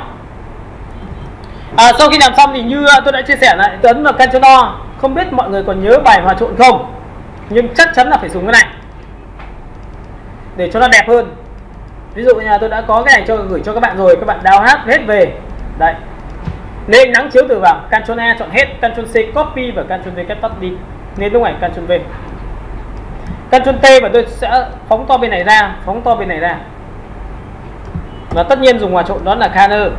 sau khi làm xong thì như tôi đã chia sẻ lại, tôi ấn vào Ctrl O. Không biết mọi người còn nhớ bài hòa trộn không, nhưng chắc chắn là phải dùng cái này để cho nó đẹp hơn. Ví dụ như là tôi đã có cái này gửi cho các bạn rồi, các bạn download hết về đây. Nếu ánh nắng chiếu từ vào, Ctrl A chọn hết, Ctrl C copy và Ctrl V cắt tắt đi. Nên lúc này Ctrl V, Ctrl T và tôi sẽ phóng to bên này ra, phóng to bên này ra. Và tất nhiên dùng hòa trộn đó là Color,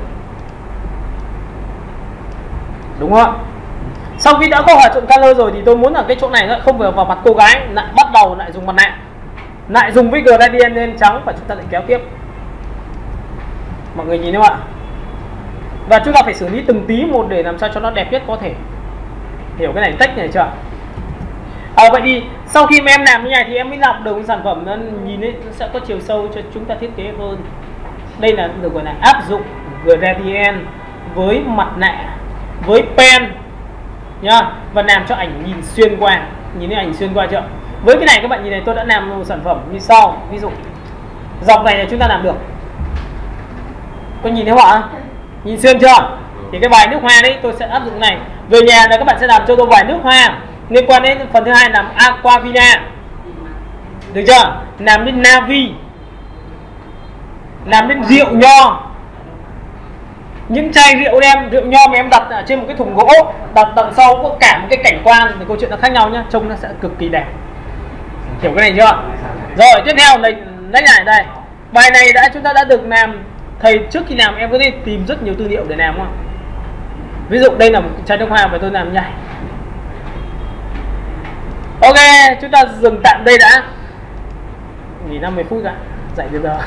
đúng không? Sau khi đã có hòa trộn Color rồi thì tôi muốn là cái chỗ này nó không vừa vào mặt cô gái, lại bắt đầu lại dùng mặt nạ, lại dùng với gradient đen trắng và chúng ta lại kéo tiếp. Mọi người nhìn không ạ? Và chúng ta phải xử lý từng tí một để làm sao cho nó đẹp nhất có thể. Hiểu cái này tách này chưa? Vậy thì sau khi mà em làm như này thì em mới lọc được sản phẩm nó nhìn ấy, nó sẽ có chiều sâu cho chúng ta thiết kế hơn. Đây là được gọi là áp dụng gradient với mặt nạ, với pen nhá, và làm cho ảnh nhìn xuyên qua. Nhìn thấy ảnh xuyên qua chưa? Với cái này các bạn nhìn này, tôi đã làm một sản phẩm như sau. Ví dụ dọc này là chúng ta làm được, có nhìn thấy họa? Nhìn xuyên chưa? Thì cái bài nước hoa đấy tôi sẽ áp dụng này. Về nhà là các bạn sẽ làm cho tôi vài nước hoa liên quan đến phần thứ hai, làm aquavina, được chưa? Làm đến navi, làm đến rượu nho. Những chai rượu đem rượu nho mà em đặt ở trên một cái thùng gỗ, đặt đằng sau có cả một cái cảnh quan thì câu chuyện nó khác nhau nhá, trông nó sẽ cực kỳ đẹp. Hiểu cái này chưa? Rồi tiếp theo này, lấy lại đây. Bài này chúng ta đã được làm. Thầy trước khi làm em có thể tìm rất nhiều tư liệu để làm không? Ví dụ đây là một chai nước hoa và tôi làm nhảy. Ok, chúng ta dừng tạm đây đã. Nghỉ 50 phút đã, dậy từ giờ.